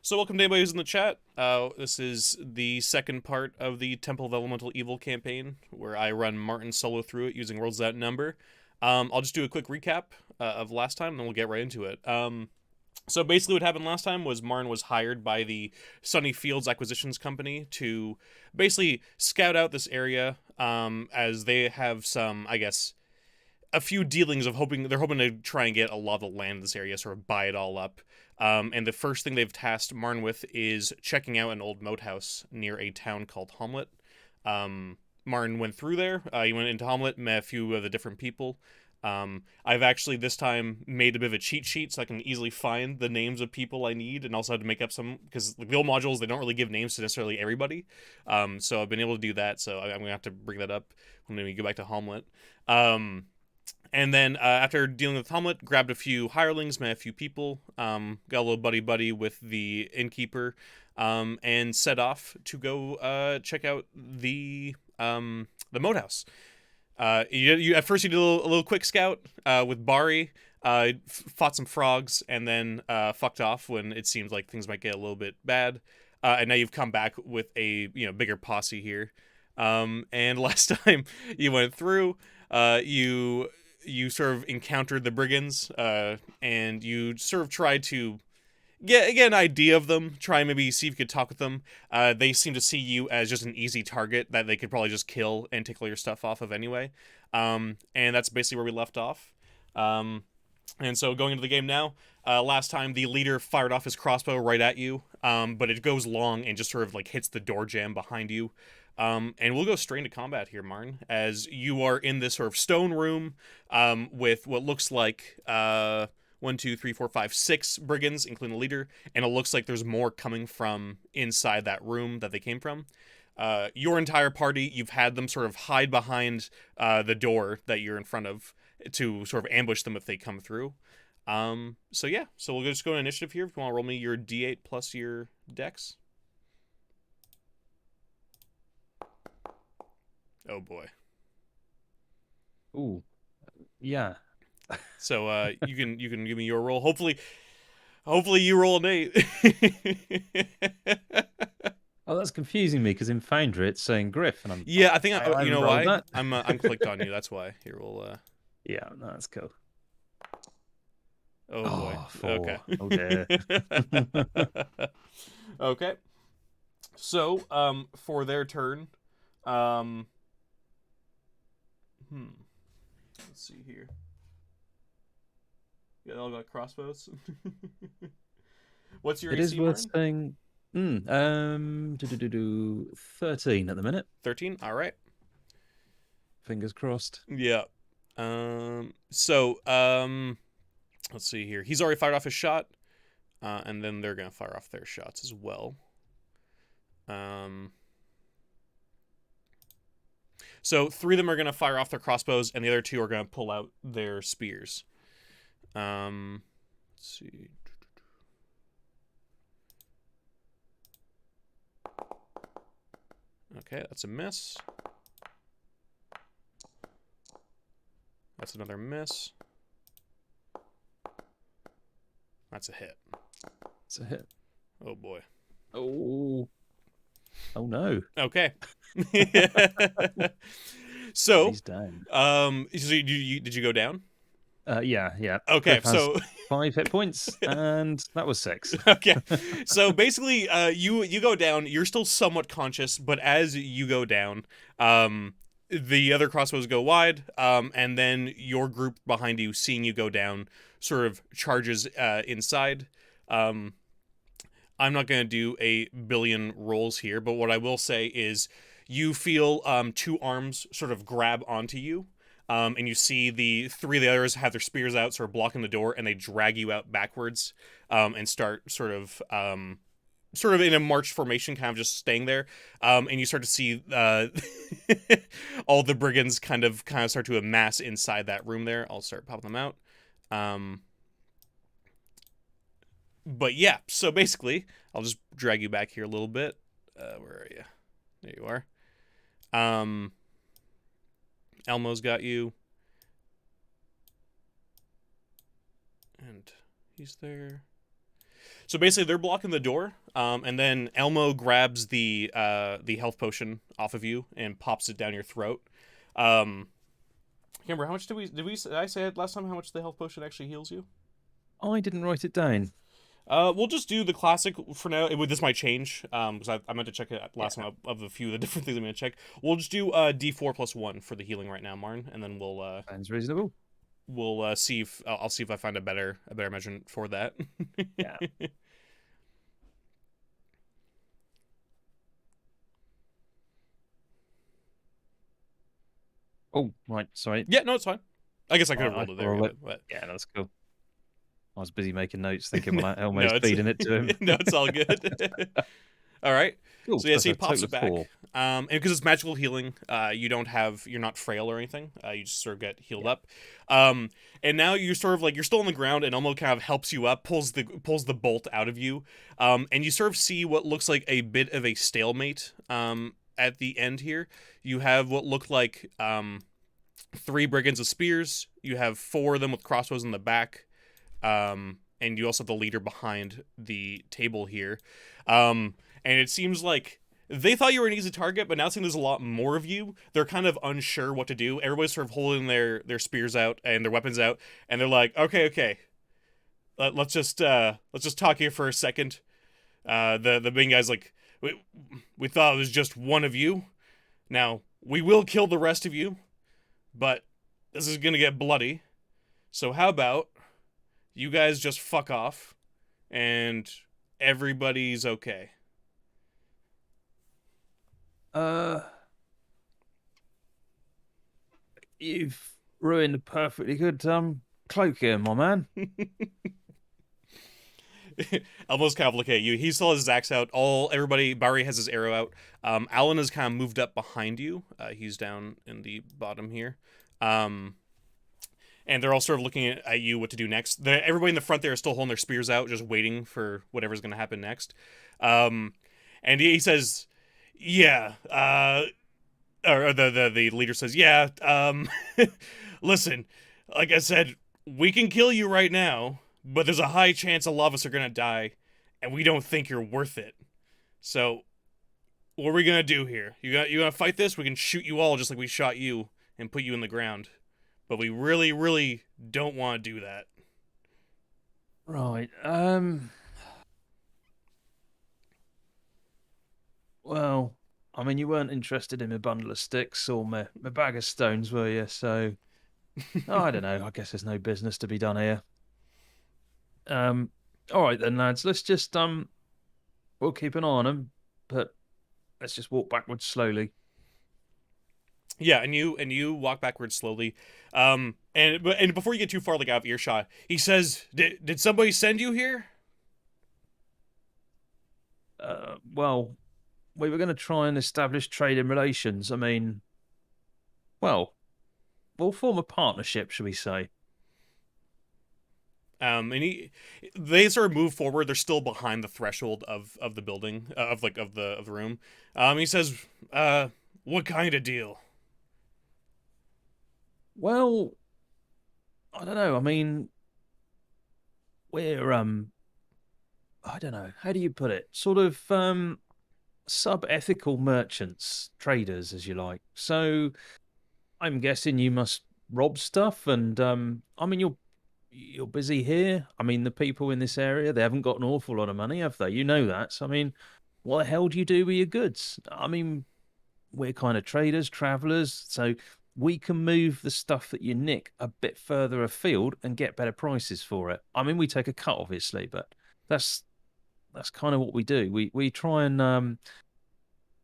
So welcome to anybody who's in the chat. This is the second part of the Temple of Elemental Evil campaign, where I run Martin solo through it using Worlds Without Number. I'll just do a quick recap of last time, and then we'll get right into it. So basically what happened last time was Martin was hired by the Sunny Fields Acquisitions Company to basically scout out this area, as they have some, I guess, a few dealings of they're hoping to try and get a lot of the land in this area, sort of buy it all up. And the first thing they've tasked Marn with is checking out an old moathouse near a town called Hamlet. Martin went through there. He went into Hamlet, met a few of the different people. I've actually this time made a bit of a cheat sheet so I can easily find the names of people I need, and also had to make up some, because the old modules, they don't really give names to necessarily everybody. So I've been able to do that, so I'm going to have to bring that up when we go back to Hamlet. And then after dealing with Hamlet, grabbed a few hirelings, met a few people, got a little buddy with the innkeeper, and set off to go check out the moathouse. You at first you did a little quick scout with Bari, fought some frogs, and then fucked off when it seemed like things might get a little bit bad. And now you've come back with a bigger posse here. And last time you went through, you sort of encountered the brigands, and you sort of tried to get an idea of them, try and maybe see if you could talk with them. They seem to see you as just an easy target that they could probably just kill and take all your stuff off of anyway. And that's basically where we left off. And so going into the game now, last time the leader fired off his crossbow right at you, but it goes long and just sort of like hits the door jamb behind you. And we'll go straight into combat here, Marn, as you are in this sort of stone room with what looks like 1, 2, 3, 4, 5, 6 brigands, including the leader, and it looks like there's more coming from inside that room that they came from. Your entire party, you've had them sort of hide behind the door that you're in front of to sort of ambush them if they come through. So we'll just go to initiative here. If you want to roll me your D8 plus your dex. Oh boy. Ooh, yeah. So you can give me your roll. Hopefully you roll an 8. Oh, that's confusing me because in Foundry it's saying Griff, and Yeah, I think I you know rolled why? that. I'm clicked on you. That's why. Here we'll Yeah, no, that's cool. Oh boy. Oh, Okay. 4. Oh dear. Okay. So, for their turn, um let's see here. Yeah, they all got crossbows. What's your It is AC, worth Martin? saying. 13 at the minute. 13. All right. Fingers crossed. Yeah. So, let's see here. He's already fired off his shot, and then they're gonna fire off their shots as well. So 3 of them are gonna fire off their crossbows, and the other 2 are gonna pull out their spears. Let's see. Okay, that's a miss. That's another miss. That's a hit. It's a hit. Oh boy. Oh. Oh no. Okay. So, He's down. so did you go down? Yeah. Okay, Griff has so 5 hit points, and that was 6. okay. So basically, you go down. You're still somewhat conscious, but as you go down, the other crossbows go wide, and then your group behind you, seeing you go down, sort of charges inside. I'm not going to do a billion rolls here, but what I will say is you feel 2 arms sort of grab onto you, and you see the 3 of the others have their spears out, sort of blocking the door, and they drag you out backwards, and start sort of in a march formation, kind of just staying there. And you start to see all the brigands kind of start to amass inside that room there. I'll start popping them out. But yeah, so basically, I'll just drag you back here a little bit. Where are you? There you are. Elmo's got you. And he's there. So basically, they're blocking the door, and then Elmo grabs the health potion off of you and pops it down your throat. Um, Remember how much did I say it last time? How much the health potion actually heals you? I didn't write it down. We'll just do the classic for now. This might change, because I meant to check it last Yeah, time of the few of the different things I'm gonna check. We'll just do D4 plus 1 for the healing right now, Marn, and then sounds reasonable. we'll see if I'll see if I find a better measurement for that. Yeah. Oh, right. Sorry. Yeah, no, it's fine. I guess I could have I rolled it there, roll it. but Yeah, that's cool. I was busy making notes, thinking, well, no, Elmo's it's feeding it to him. no, it's all good. All right. Cool. So So yeah, that's so he a pops total it of back. 4. And because it's magical healing, you're not frail or anything. You just sort of get healed Yeah. up. And now you're sort of like you're still on the ground, and Elmo kind of helps you up, pulls the bolt out of you. And you sort of see what looks like a bit of a stalemate. At the end here, you have what look like 3 brigands with spears. You have 4 of them with crossbows in the back. And you also have the leader behind the table here. And it seems like they thought you were an easy target, but now seeing there's a lot more of you, they're kind of unsure what to do. Everybody's sort of holding their spears out and their weapons out, and they're like, okay, let's just talk here for a second. The big guy's like, we thought it was just one of you. Now we will kill the rest of you, but this is gonna get bloody. So how about you guys just fuck off, and everybody's okay. Uh, you've ruined a perfectly good cloak here, my man. Elmo's kind of looking at you. He still has his axe out. Everybody, Barry has his arrow out. Alan is kind of moved up behind you. He's down in the bottom here. And they're all sort of looking at you what to do next. Everybody in the front there is still holding their spears out, just waiting for whatever's going to happen next. And he says, "Yeah." Or the leader says, "Yeah. Listen, like I said, we can kill you right now, but there's a high chance a lot of us are gonna die, and we don't think you're worth it. So, what are we gonna do here? You gonna fight this? We can shoot you all just like we shot you and put you in the ground, but we really, really don't want to do that." Right. Well, I mean, you weren't interested in my bundle of sticks or my bag of stones, were you? So, I don't know. I guess there's no business to be done here. All right then, lads. Let's just we'll keep an eye on them, but let's just walk backwards slowly. Yeah, and you walk backwards slowly, and before you get too far, like out of earshot, he says, "Did somebody send you here?" Well, we were going to try and establish trading relations. I mean, well, we'll form a partnership, shall we say? And they sort of move forward. They're still behind the threshold of the building, of the room. He says, "What kind of deal?" Well, I don't know. I mean, we're I don't know. How do you put it? Sort of sub-ethical merchants, traders, as you like. So I'm guessing you must rob stuff, and I mean, you're busy here. I mean, the people in this area, they haven't got an awful lot of money, have they? You know that. So I mean, what the hell do you do with your goods? I mean, we're kind of traders, travelers, so we can move the stuff that you nick a bit further afield and get better prices for it. I mean, we take a cut, obviously, but that's that's kind of what we do. We try and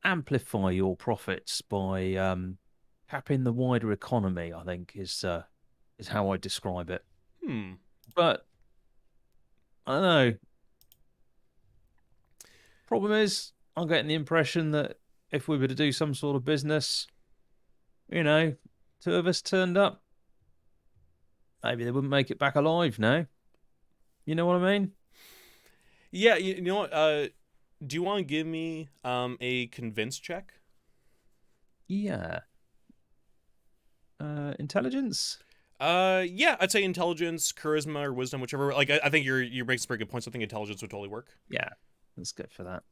amplify your profits by tapping the wider economy. I think is how I describe it. Hmm. But I don't know. Problem is, I'm getting the impression that if we were to do some sort of business, you know, 2 of us turned up, maybe they wouldn't make it back alive now. You know what I mean? Yeah, you know what? Do you want to give me a convince check? Yeah. Intelligence? Yeah, I'd say intelligence, charisma, or wisdom, whichever. Like, I think you're making some pretty good points. I think intelligence would totally work. Yeah, let's go for that.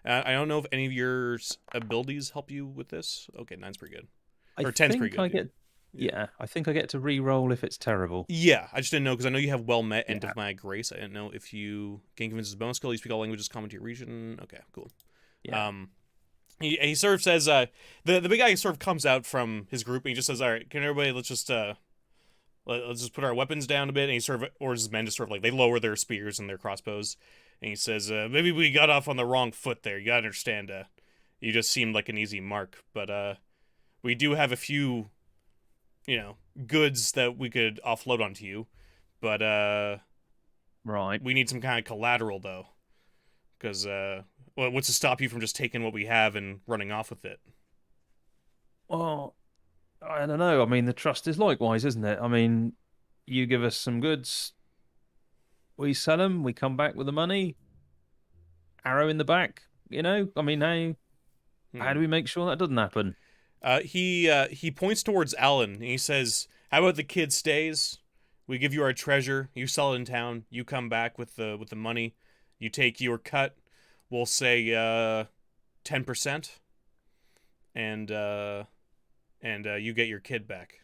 I don't know if any of your abilities help you with this. Okay, nine's pretty good, I or ten's pretty think I good. get. Yeah. Yeah, I think I get to re-roll if it's terrible. Yeah, I just didn't know because I know you have well met and Yeah, diplomatic grace. I didn't know if you gain convince as a bonus skill. You speak all languages common to your region. Okay, cool. yeah. Um, he sort of says the big guy sort of comes out from his group and he just says, all right, can everybody let's just put our weapons down a bit. And he sort of orders his men to sort of like they lower their spears and their crossbows. And he says, maybe we got off on the wrong foot there. You gotta understand, you just seemed like an easy mark, but we do have a few, goods that we could offload onto you, but Right. we need some kind of collateral though, because what's to stop you from just taking what we have and running off with it? Well, I don't know. I mean, the trust is likewise, isn't it? I mean, you give us some goods, we sell them, we come back with the money, arrow in the back. I mean, how Hmm. do we make sure that doesn't happen? He points towards Alan and he says, "How about the kid stays? We give you our treasure. You sell it in town. You come back with the money. You take your cut. We'll say 10%, and you get your kid back."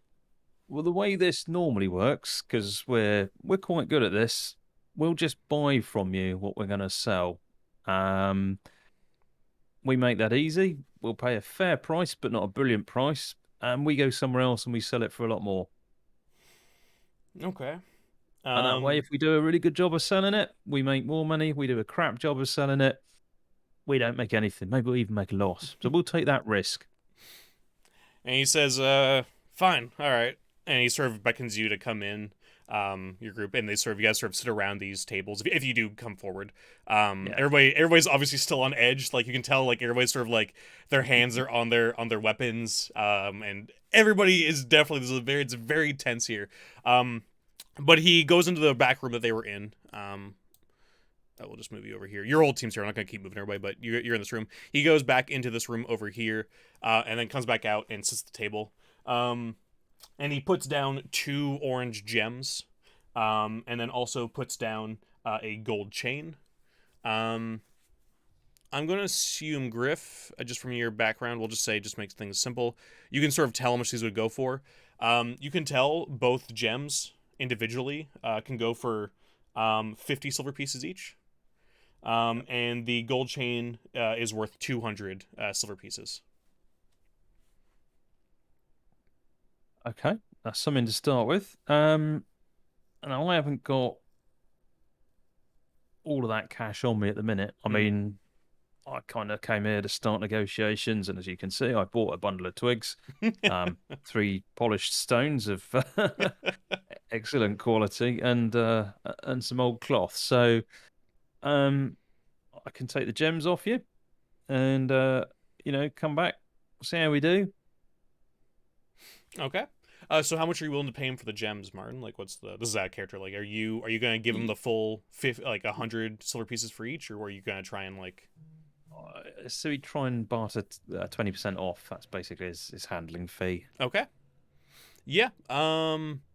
Well, the way this normally works, because we're quite good at this, we'll just buy from you what we're going to sell. Um, we make that easy. We'll pay a fair price, but not a brilliant price, and we go somewhere else and we sell it for a lot more. Okay. And that way, Um, if we do a really good job of selling it, we make more money. We do a crap job of selling it, we don't make anything. Maybe we'll even make a loss. So we'll take that risk. and he says, "Fine, all right." And he sort of beckons you to come in, your group, and you guys sort of sit around these tables if you do come forward. Yeah. Everybody's obviously still on edge. Like you can tell, like everybody's sort of like their hands are on their weapons. And everybody is definitely it's very tense here. But he goes into the back room that they were in. I will just move you over here. Your old team's here. I'm not going to keep moving everybody, but you're in this room. He goes back into this room over here, and then comes back out and sits at the table. And he puts down 2 orange gems, and then also puts down a gold chain. Um, I'm going to assume, Griff, just from your background, we'll just say, just makes things simple. You can sort of tell how much these would go for. You can tell both gems individually can go for 50 silver pieces each. And the gold chain is worth 200 silver pieces. Okay. That's something to start with. And I haven't got all of that cash on me at the minute. I Hmm. mean, I kind of came here to start negotiations, and as you can see, I bought a bundle of twigs, 3 polished stones of excellent quality, and some old cloth. So, um, I can take the gems off you, and come back, see how we do. Okay. So how much are you willing to pay him for the gems, Martin? Like, what's the this is that character? Like, are you gonna give him the full 100 silver pieces for each, or are you gonna try and like? So we try and barter 20% off. That's basically his handling fee. Okay. Yeah.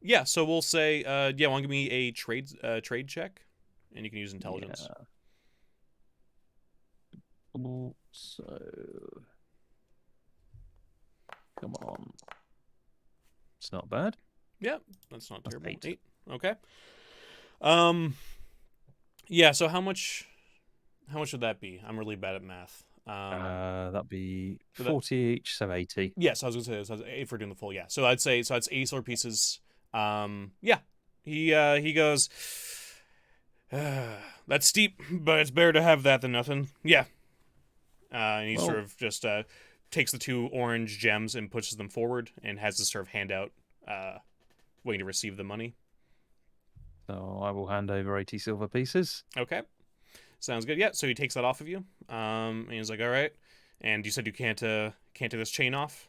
Yeah. So we'll say, yeah. Want to give me a trade check, and you can use intelligence. Yeah. So come on, it's not bad. Yeah, that's not That's terrible. 8. 8. Okay. Um. Yeah. So how much? How much would that be? I'm really bad at math. That'd be Would that 40 each, so 80. Yes, I was gonna say so if we're doing the full, yeah. So I'd say it's 80 silver pieces. Yeah. He goes. That's steep, but it's better to have that than nothing. Yeah. And he sort Well, of just takes the 2 orange gems and pushes them forward and has this sort of handout, waiting to receive the money. so I will hand over 80 silver pieces. Okay, sounds good. Yeah. So he takes that off of you. And he's like, all right. And you said you can't take this chain off.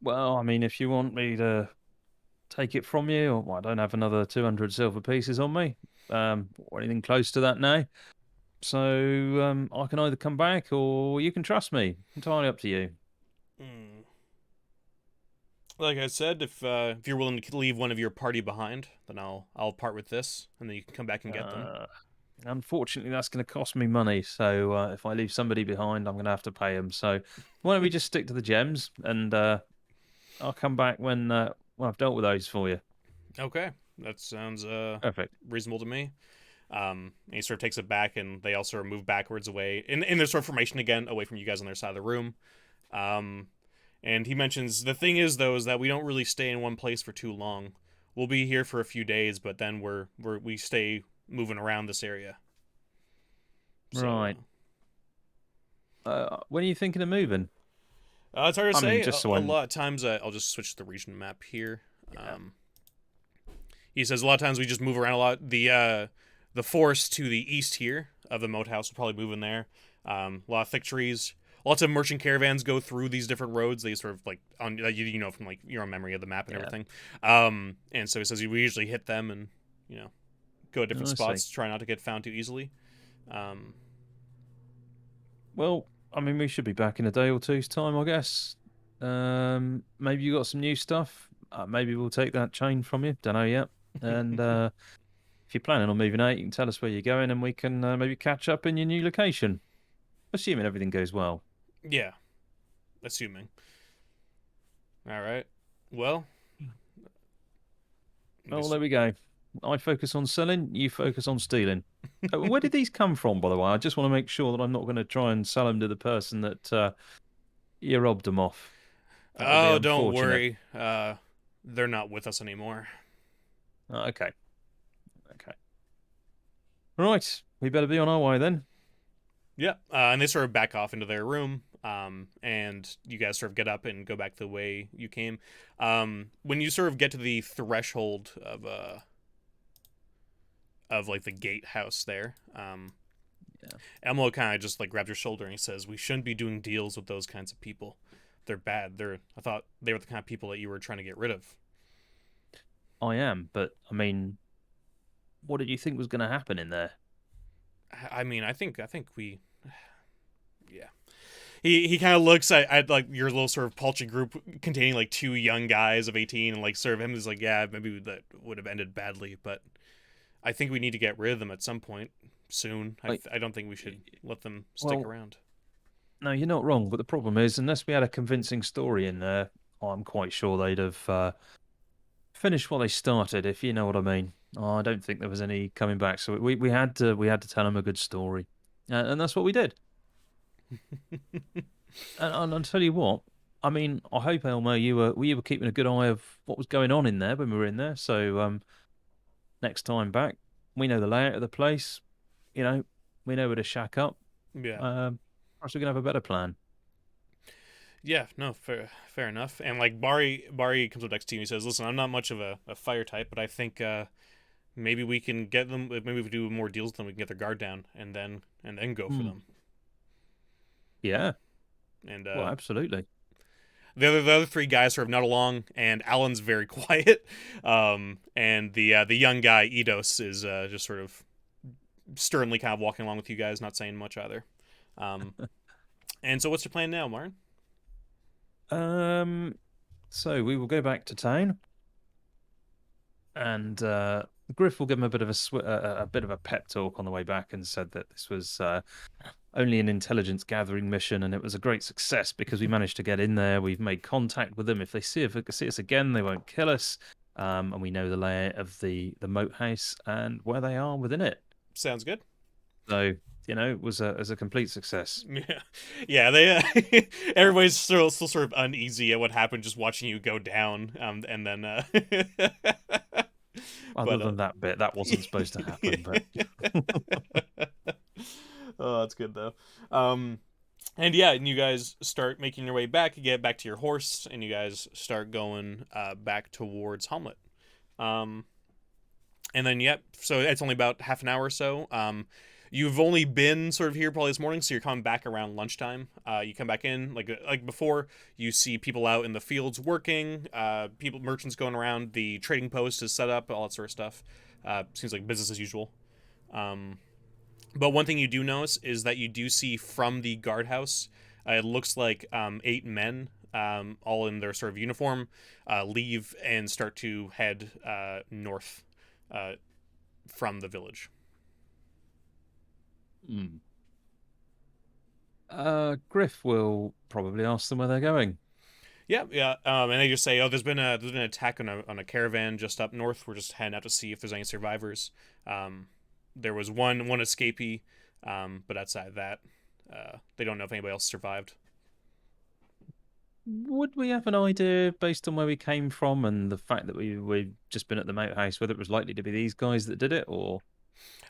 Well, I mean, if you want me to take it from you, well, I don't have another 200 silver pieces on me, or anything close to that now. So I can either come back or you can trust me. Entirely up to you. Hmm. Like I said, if you're willing to leave one of your party behind, then I'll part with this, and then you can come back and get them. Uh, Unfortunately, that's going to cost me money. So if I leave somebody behind, I'm going to have to pay them. So why don't we just stick to the gems, and I'll come back when I've dealt with those for you. Okay, that sounds Perfect. reasonable to me. And he sort of takes it back, and they all sort of move backwards away in their sort of formation again, away from you guys on their side of the room. Um, and he mentions the thing is though is that we don't really stay in one place for too long. We'll be here for a few days, but then we stay moving around this area. So Right. When are you thinking of moving? it's hard to I mean, say. just so A I'm. lot of times, I'll just switch to the region map here. Yeah. He says a lot of times we just move around a lot. The forest to the east here of the moathouse will probably move in there. A lot of thick trees. Lots of merchant caravans go through these different roads. They sort of like on you know from like your own memory of the map and Yeah. everything. And so he says we usually hit them and you know go to different I see. spots, try not to get found too easily. Um, Well, I mean, we should be back in a day or two's time, I guess. Maybe you got some new stuff. Maybe we'll take that chain from you. Don't know yet. And if you're planning on moving out, you can tell us where you're going, and we can maybe catch up in your new location, assuming everything goes well. yeah, assuming. All right. Well, Well, this there we go. I focus on selling, you focus on stealing. Where did these come from, by the way? I just want to make sure that I'm not going to try and sell them to the person that you robbed them off. That would be oh, don't unfortunate. worry. They're not with us anymore. Okay. Okay. Right. We better be on our way then. Yeah, and they sort of back off into their room, and you guys sort of get up and go back the way you came. When you sort of get to the threshold of like the gatehouse there, Yeah. Elmo kind of just like grabs your shoulder and he says, "We shouldn't be doing deals with those kinds of people. They're bad. I thought they were the kind of people that you were trying to get rid of." I am, but I mean, what did you think was going to happen in there? I mean, I think we, yeah. He kind of looks at like your little sort of paltry group containing like two young guys of 18 and like sort of him is like, yeah, maybe that would have ended badly, but I think we need to get rid of them at some point soon. Like, I don't think we should let them stick well, around. no, you're not wrong, but the problem is, unless we had a convincing story in there, I'm quite sure they'd have finished what they started, if you know what I mean. I don't think there was any coming back, so we had to tell them a good story, and that's what we did. And I'll tell you what, I mean, I hope Elmo, you were keeping a good eye of what was going on in there when we were in there. So next time back, we know the layout of the place. You know, we know where to shack up. Yeah. Perhaps we can have a better plan. Yeah, no, fair enough. And like Bari comes up next to you and he says, "Listen, I'm not much of a fire type, but I think maybe we can get them. Maybe if we do more deals with them, we can get their guard down, and then go for Hmm. them." Yeah, And well, absolutely. the other three guys sort of nod along, and Alan's very quiet. And the young guy Eidos is just sort of sternly kind of walking along with you guys, not saying much either. Um, and so, what's your plan now, Martin? Um, so we will go back to town, and Griff will give him a bit of a bit of a pep talk on the way back, and said that this was only an intelligence gathering mission, and it was a great success because we managed to get in there. We've made contact with them. If they see us again, they won't kill us. And we know the layout of the moat house and where they are within it. Sounds good. So it was a complete success. Yeah, yeah. They everybody's still sort of uneasy at what happened, just watching you go down. And then Other but than that bit, that wasn't supposed to happen, but oh, that's good though. Um, and yeah, and you guys start making your way back. You get back to your horse, and you guys start going back towards Hamlet. Um, and then yep, so it's only about half an hour or so. You've only been sort of here probably this morning, so you're coming back around lunchtime. You come back in like before. You see people out in the fields working. Merchants going around. The trading post is set up. All that sort of stuff. Seems like business as usual. Um, but one thing you do notice is that you do see from the guardhouse, it looks like 8 men all in their sort of uniform, leave and start to head north uh, from the village. Hmm. Griff will probably ask them where they're going. Yeah, yeah, and they just say, "Oh, there's been an attack on a caravan just up north. We're just heading out to see if there's any survivors. Um, there was one escapee, but outside of that, they don't know if anybody else survived." Would we have an idea based on where we came from and the fact that we've just been at the moat house whether it was likely to be these guys that did it or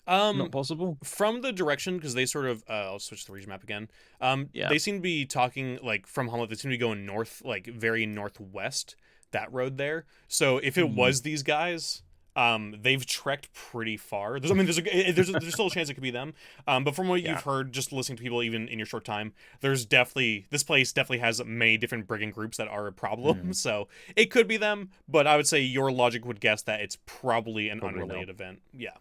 not Um, possible? from the direction, because they sort of, I'll switch the region map again. Yeah. They seem to be talking like from Hamlet. They seem to be going north, like very northwest. That road there. So if it Hmm. was these guys, they've trekked pretty far. I mean, there's still a chance it could be them. But from what Yeah. you've heard, just listening to people, even in your short time, there's definitely this place definitely has many different brigand groups that are a problem. Hmm. So it could be them, but I would say your logic would guess that it's probably an Probably not. unrelated event. Yeah.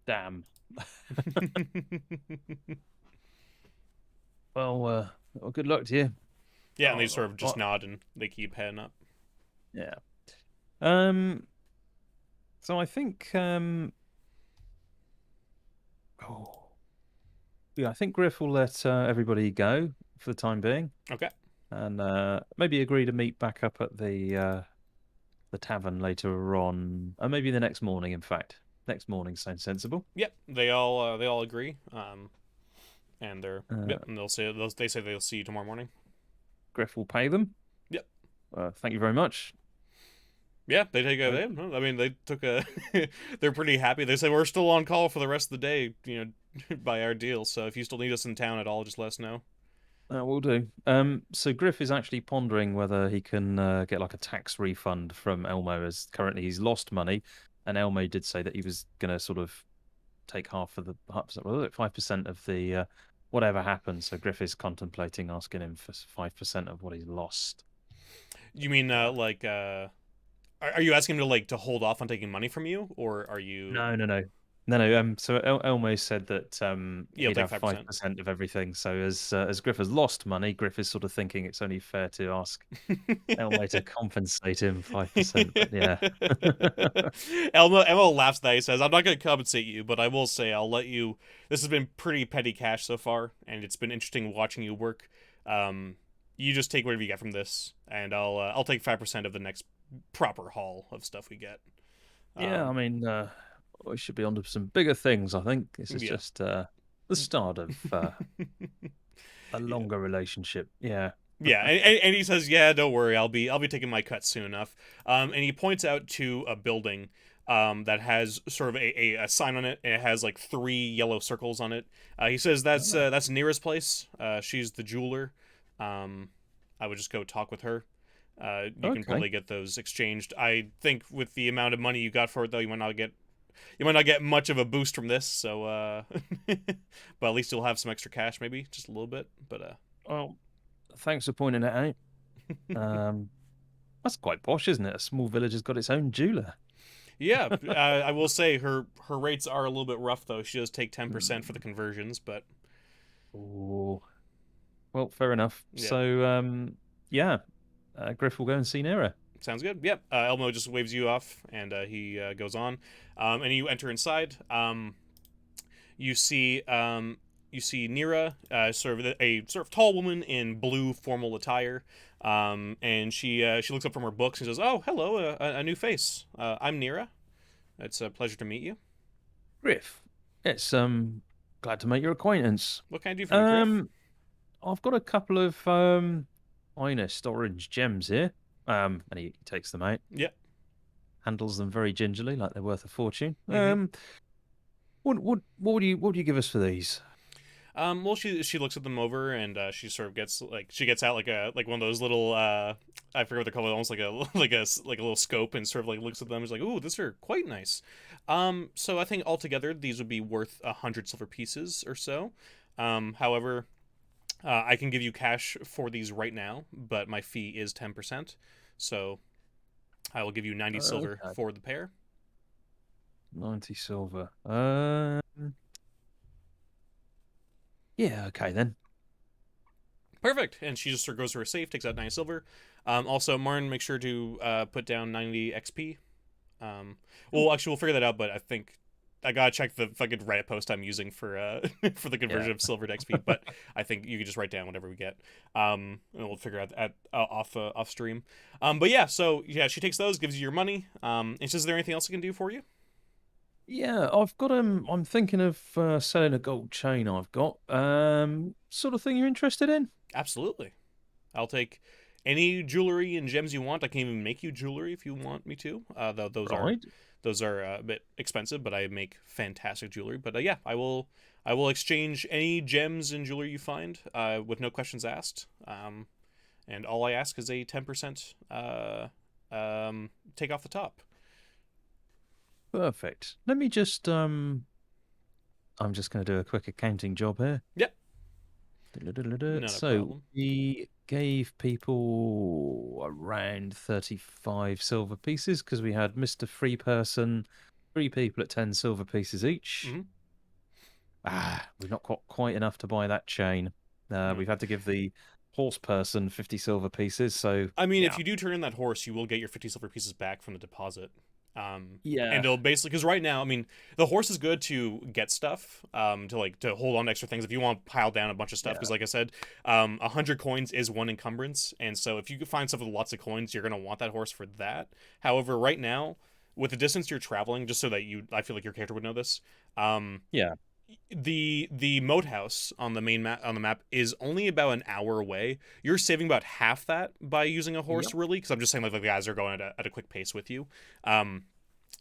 Damn. Well, good luck to you. Yeah, and they sort Oh, of just nod and they keep heading up. yeah. Um. So I think. Oh. Yeah, I think Griff will let everybody go for the time being, Okay. and maybe agree to meet back up at the tavern later on, maybe the next morning. In fact, next morning sounds sensible. Yep. They all agree. And Uh, and they say they'll see you tomorrow morning. Griff will pay them. Yep. Thank you very much. Yeah, they take a. Uh, I mean, they took a. They're pretty happy. They say we're still on call for the rest of the day. By our deal. So if you still need us in town at all, just let us know. Will do. So Griff is actually pondering whether he can get like a tax refund from Elmo, as currently he's lost money, and Elmo did say that he was going to sort of take half of the 5% of the whatever happened. So Griff is contemplating asking him for 5% of what he's lost. You mean Uh, are you asking him to to hold off on taking money from you, or are you? no, no, no, no, no. So Elmo said that You'll he'd take have 5%. 5% of everything. So as Griff has lost money, Griff is sort of thinking it's only fair to ask Elmo to compensate him 5%. But yeah. Elmo laughs at that. He says, "I'm not going to compensate you, but I will say I'll let you. This has been pretty petty cash so far, and it's been interesting watching you work. Um, you just take whatever you get from this, and I'll take 5% of the next proper haul of stuff we get. Yeah, I Um, mean, we should be on to some bigger things, I think. This is yeah, just the start of a yeah." longer relationship. Yeah. Yeah, and he says, "Yeah, don't worry, I'll be taking my cut soon enough." And he points out to a building that has sort of a sign on it, and it has like three yellow circles on it. He says Oh, that's Nira's place. She's the jeweler. Um, I would just go talk with her. You can okay. probably get those exchanged. I think with the amount of money you got for it, though, you might not get much of a boost from this. So, but at least you'll have some extra cash, maybe just a little bit. But Well, thanks for pointing it out. Um, that's quite posh, isn't it? A small village has got its own jeweler. Yeah, I will say her rates are a little bit rough though. She does take 10% for the Hmm. conversions, but Oh, well, fair enough. yeah, So, yeah, Griff will go and see Nera. sounds good. Yep. Elmo just waves you off, and he goes on, and you enter inside. You see you see Nira, sort of a sort of tall woman in blue formal attire. And she looks up from her books and says, "Oh, hello, a new face. I'm Nira. It's a pleasure to meet you. Griff, it's glad to make your acquaintance. What can I do for you, Griff?" Um, I've got a couple of finest orange gems here. And he takes them out, Yep. handles them very gingerly, like they're worth a fortune. Mm-hmm. What would you give us for these? Well, she looks at them over, and she sort of gets out like one of those little I forget what they're called, almost like a like a little scope, and sort of like looks at them. And is like, "Ooh, these are quite nice." So I think altogether these would be worth 100 silver pieces or so. However, I can give you cash for these right now, but my fee is 10%. So I will give you 90 silver Okay, for the pair. 90 silver. Yeah, okay then. Perfect. And she just sort of goes to her safe, takes out 9 silver. Also, Martin, make sure to put down 90 XP. Well, actually, we'll figure that out, but I think I gotta check the fucking Reddit post I'm using for for the conversion Yeah. of silver to XP. But I think you can just write down whatever we get, and we'll figure out at off stream. But yeah, so yeah, she takes those, gives you your money. And says, "Is there anything else I can do for you?" Yeah, I've got I'm thinking of selling a gold chain I've got. Sort of thing you're interested in? Absolutely. I'll take any jewelry and gems you want. I can even make you jewelry if you want me to. Though Right. those are a bit expensive, but I make fantastic jewelry. But yeah, I will exchange any gems and jewelry you find with no questions asked. And all I ask is a 10% take off the top. Perfect. Let me just I'm just going to do a quick accounting job here. Yep, not a So problem. we gave people around 35 silver pieces because we had Mr. Free Person, 3 people at 10 silver pieces each. Mm-hmm. We've not got quite enough to buy that chain. We've had to give the horse person 50 silver pieces. So I mean, if yeah, you do turn in that horse, you will get your 50 silver pieces back from the deposit. And yeah, it'll basically, because right now, I mean, the horse is good to get stuff, to hold on to extra things if you want to pile down a bunch of stuff. yeah, Because like I said, 100 coins is 1 encumbrance, and so if you can find stuff with lots of coins, you're gonna want that horse for that. However, right now, with the distance you're traveling, just so that I feel like your character would know this, um, yeah, the moathouse on the map is only about an hour away. You're saving about half that by using a horse, yep, really, because I'm just saying like the guys are going at a quick pace with you.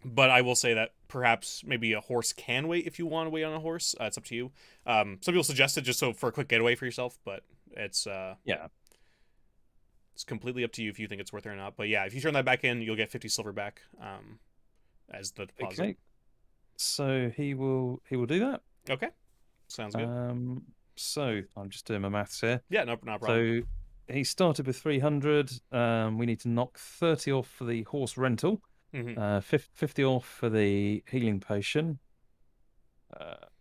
But I will say that perhaps maybe a horse can wait if you want to wait on a horse. It's up to you. Some people suggest it just so for a quick getaway for yourself, but yeah. it's completely up to you if you think it's worth it or not. But yeah, if you turn that back in, you'll get 50 silver back as the deposit. Okay. So he will do that. Okay, sounds good. Um, so I'm just doing my maths here. Yeah, no problem. So he started with 300. We need to knock 30 off for the horse rental. Hmm. 50 off for the healing potion.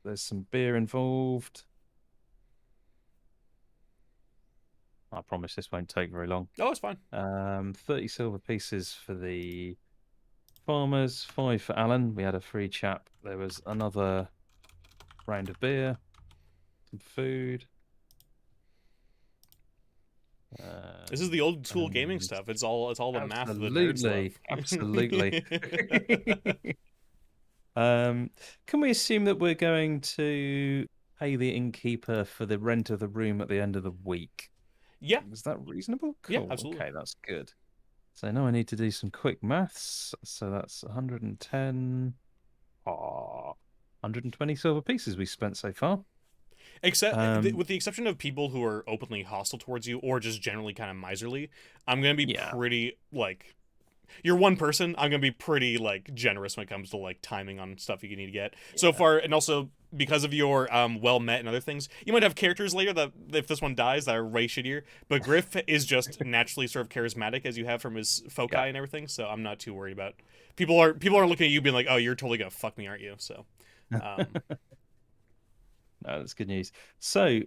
There's some beer involved. I promise this won't take very long. Oh, it's fine. 30 silver pieces for the farmers, 5 for Alan. We had a free chap. There was another round of beer, some food. This is the old school gaming And stuff. It's all the math the nerds absolutely, absolutely. love. Can we assume that we're going to pay the innkeeper for the rent of the room at the end of the week? Yeah, Is that reasonable? yeah, Cool. absolutely. Okay, that's good. So now I need to do some quick maths. So that's 110. 120 silver pieces we spent so far. Except Um, with the exception of people who are openly hostile towards you or just generally kind of miserly, I'm gonna be yeah, pretty like you're one person. I'm gonna be pretty like generous when it comes to like timing on stuff you need to get so yeah, far, and also because of your well met and other things, you might have characters later that if this one dies that are way shittier. But Griff is just naturally sort of charismatic as you have from his foci yeah. and everything, so I'm not too worried about people aren't looking at you being like, oh, you're totally gonna fuck me, aren't you? So, um, No, that's good news. So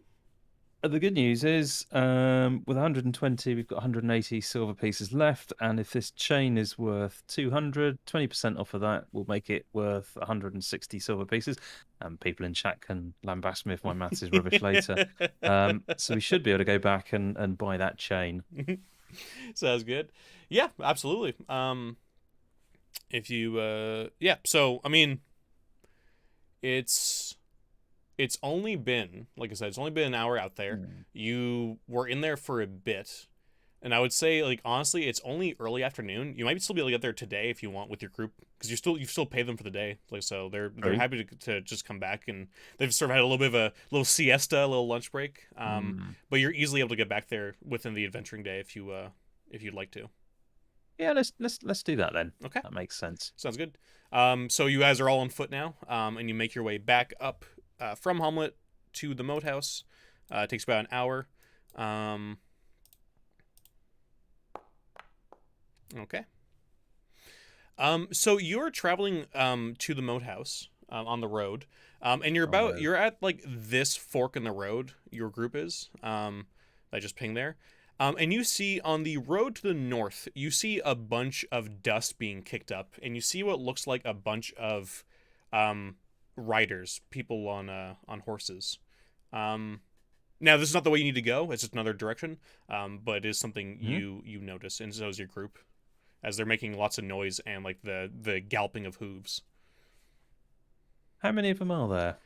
the good news is, with 120, we've got 180 silver pieces left, and if this chain is worth 200, 20% off of that will make it worth 160 silver pieces. And people in chat can lambast me if my maths is rubbish later. So we should be able to go back and buy that chain. sounds good. Yeah, absolutely. If you yeah, so I mean, it's it's only been, like I said, it's only been an hour out there. Mm. You were in there for a bit, and I would say, like, honestly, it's only early afternoon. You might still be able to get there today if you want with your group, because you still pay them for the day. Like, so they're True. happy to just come back, and they've sort of had a little bit of a little siesta, a little lunch break. Mm. But you're easily able to get back there within the adventuring day if you'd like to. Yeah, let's do that then. Okay, That makes sense. sounds good. So you guys are all on foot now, and you make your way back up from Hamlet to the moat house. It takes about an hour. Okay. So you're traveling to the moat house on the road, and Oh no. you're at like this fork in the road. Your group is that just pinged there. And you see on the road to the north, you see a bunch of dust being kicked up, and you see what looks like a bunch of riders, people on horses. Now, this is not the way you need to go. It's just another direction, but it is something Hmm? you notice, and so is your group, as they're making lots of noise and like the galloping of hooves. How many of them are there?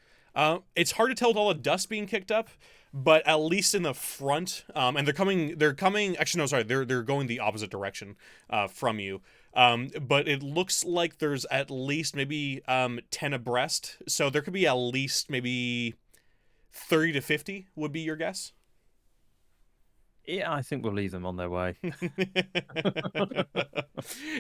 It's hard to tell with all the dust being kicked up, but at least in the front, and they're coming. They're coming. Actually, no, sorry. They're going the opposite direction from you. But it looks like there's at least maybe 10 abreast. So there could be at least maybe 30 to 50 would be your guess. Yeah, I think we'll leave them on their way.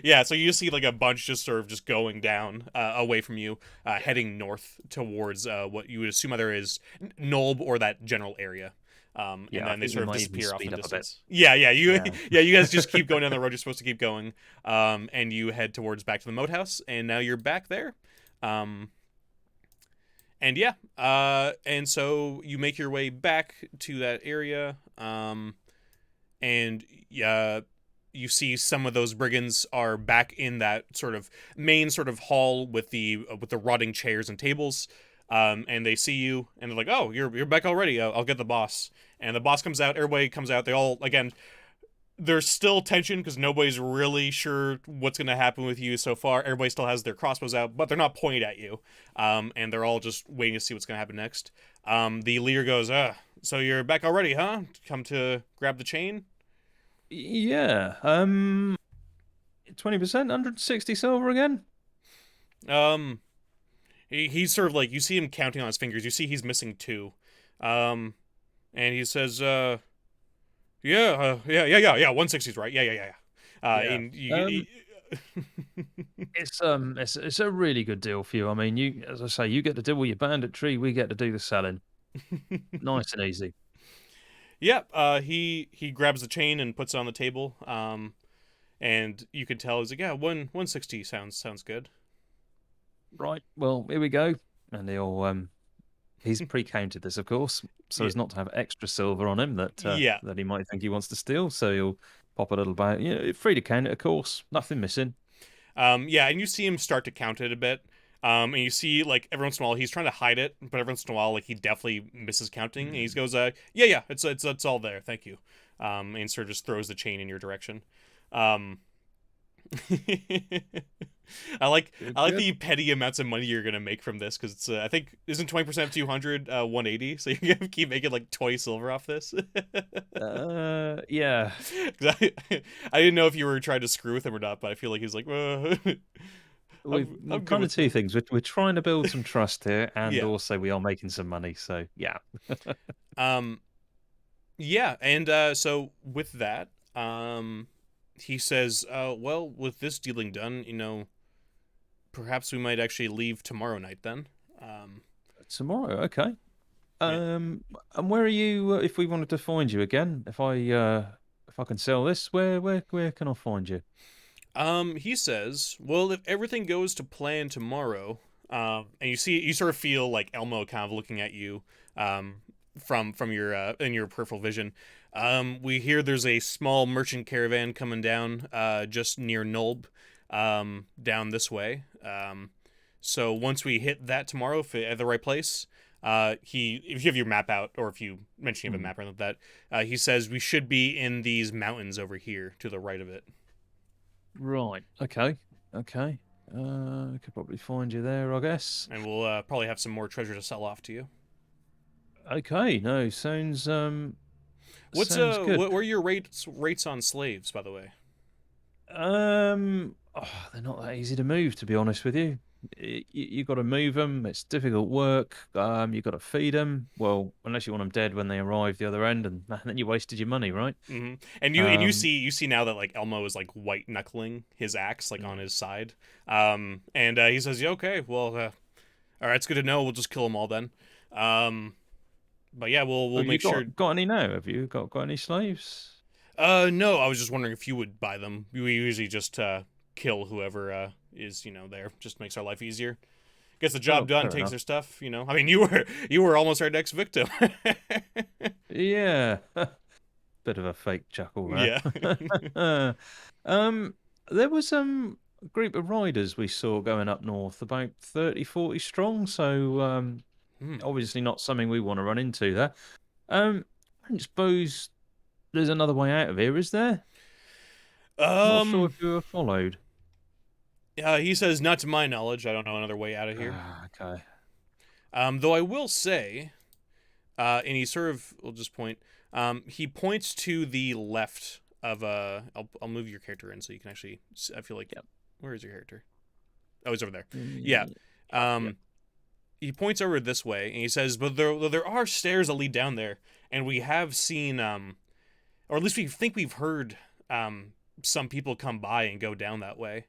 Yeah, so you see like a bunch just sort of just going down away from you, heading north towards what you would assume either is Nolb or that general area. And Yeah, I then they think we sort of might even disappear off in speed the up a bit. distance. Yeah, yeah, Yeah. yeah, you guys just keep going down the road you're supposed to keep going, and you head towards back to the moathouse, and now you're back there. Um, and yeah, and so you make your way back to that area, and you see some of those brigands are back in that sort of main sort of hall with the rotting chairs and tables. And they see you, and they're like, "Oh, you're back already. I'll get the boss." And the boss comes out. Everybody comes out. They all again. There's still tension because nobody's really sure what's going to happen with you so far. Everybody still has their crossbows out, but they're not pointed at you. And they're all just waiting to see what's going to happen next. The leader goes, so you're back already, huh? Come to grab the chain? Yeah. 20%, 160 silver again? Um, he's sort of like, you see him counting on his fingers. You see he's missing two. Um, and he says, yeah, 160's right. Yeah. Yeah. And It's a really good deal for you. I mean, you, as I say, you get to do all your banditry, we get to do the selling. Nice and easy. Yeah, he grabs the chain and puts it on the table. And you can tell he's like, yeah, 160 sounds good. Right. Well, here we go. And he's pre-counted this, of course, so Yeah, as not to have extra silver on him yeah. that he might think he wants to steal. So he'll pop a little bit. Free to count it, of course. Nothing missing. Yeah, and you see him start to count it a bit. And you see like every once in a while he's trying to hide it, but every once in a while like he definitely misses counting, and he goes, yeah, it's all there, thank you. And sort of just throws the chain in your direction. Um, Good, I like good. the petty amounts of money you're gonna make from this because it's I think isn't 20% of 200 180, so you're gonna keep making like 20 silver off this. Yeah. 'Cause I didn't know if you were trying to screw with him or not, but I feel like he's like, I'm We've good kind of with two this. things. We're trying to build some trust here, and Yeah. also we are making some money. So yeah. Um. Yeah, and so with that, he says, well, with this dealing done, perhaps we might actually leave tomorrow night then. Um, Tomorrow, okay. yeah. And where are you? If we wanted to find you again, if I can sell this, where can I find you? He says, well, if everything goes to plan tomorrow, and you sort of feel like Elmo kind of looking at you, from your in your peripheral vision. We hear there's a small merchant caravan coming down, just near Nulb, down this way. So once we hit that tomorrow, if at the right place, if you have your map out, or if you mention you have a Hmm. map around that, he says we should be in these mountains over here to the right of it. Right. Okay. Okay. I could probably find you there, I guess. And we'll probably have some more treasure to sell off to you. Okay. No, sounds What's sounds good. what were your rates on slaves, by the way? They're not that easy to move, to be honest with you. You got to move them. It's difficult work. You got to feed them. Well, unless you want them dead when they arrive the other end, and then you wasted your money, right? Hmm. And Um, you see now that like Elmo is like white knuckling his axe like on mm. his side. And he says, "Yeah, okay, well, all right, it's good to know. We'll just kill them all then." Um, but yeah, we'll Well, you make sure. got any now? Have you got any slaves? No, I was just wondering if you would buy them. We usually just kill whoever is there. Just makes our life easier. Gets the job Oh, done, fair takes enough. their stuff. I mean, you were almost our next victim. Yeah. bit of a fake chuckle Yeah. there. um, there was a group of riders we saw going up north, about 30, 40 strong. So Hmm. obviously not something we want to run into there. I don't suppose there's another way out of here, is there? Not sure Um. if you were followed. He says, not to my knowledge. I don't know another way out of here. Ah, okay. Though I will say, and he sort of will just point. He points to the left of I'll move your character in so you can actually. I feel like. Yep. Where is your character? Oh, he's over there. Yeah. Mm, yep. Um. He points over this way and he says, "But there are stairs that lead down there, and we have seen or at least we think we've heard some people come by and go down that way.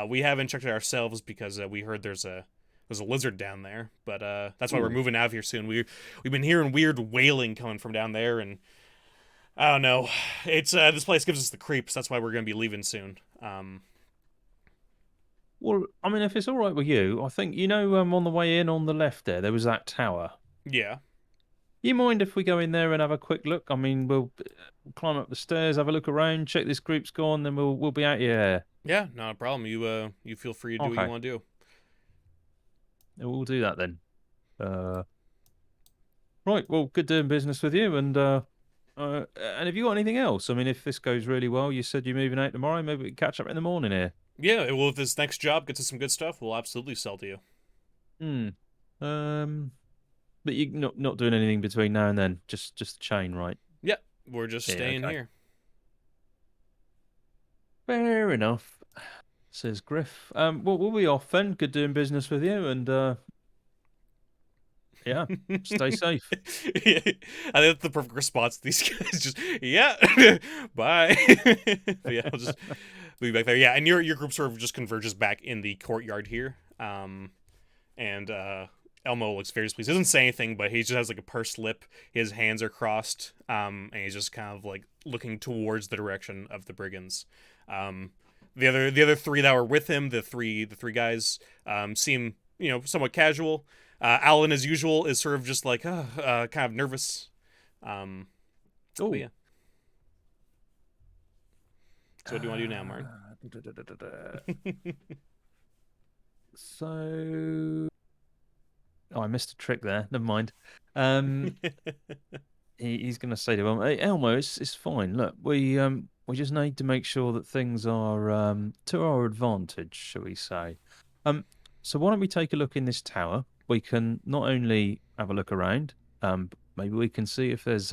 We haven't checked it ourselves because we heard there's a lizard down there, but that's why we're Ooh. moving out of here soon. We've been hearing weird wailing coming from down there, and I don't know. It's this place gives us the creeps. That's why we're gonna be leaving soon. Well, I mean, if it's all right with you, I think on the way in on the left there was that tower. Yeah, You mind if we go in there and have a quick look? I mean, we'll climb up the stairs, have a look around, check this group's gone, then we'll be out your yeah, not a problem. You feel free to do what you Okay, want to do. we'll do that then. Uh, right. Well, good doing business with you, and have you got anything else? I mean, if this goes really well, you said you're moving out tomorrow. Maybe we can catch up in the morning here. Yeah, well, if this next job gets us some good stuff, we'll absolutely sell to you. Hmm. Um. But you not doing anything between now and then. Just the chain, right? Yeah, we're just Yeah. staying Okay. here. Fair enough. Says Griff. Well, we'll be off then. Good doing business with you, and yeah, stay safe. Yeah, I think that's the perfect response to these guys. Just yeah, bye. But yeah, I'll just leave back there. Yeah, and your group sort of just converges back in the courtyard here. And Elmo looks very pleased. He doesn't say anything, but he just has like a pursed lip. His hands are crossed. And he's just kind of like looking towards the direction of the brigands. The other three that were with him, the three guys, seem somewhat casual. Alan, as usual, is sort of just like kind of nervous. But Oh. yeah. So what do you want to do now, Martin? So, oh, I missed a trick there. Never mind. Um, he's going to say to him, "Hey, Elmo, it's fine. Look, we just need to make sure that things are to our advantage, shall we say? Um, so why don't we take a look in this tower? We can not only have a look around, but maybe we can see if there's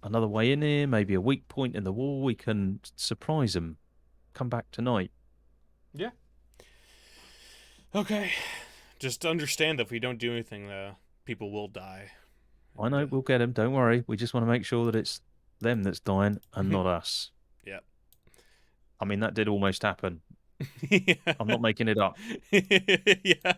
another way in here, maybe a weak point in the wall. We can surprise them. Come back tonight." Yeah. Okay. Just understand that if we don't do anything, people will die. I And, know we'll get him. Don't worry. We just want to make sure that it's them that's dying and not us. yeah. I mean, that did almost happen. Yeah. I'm not making it up. Yeah.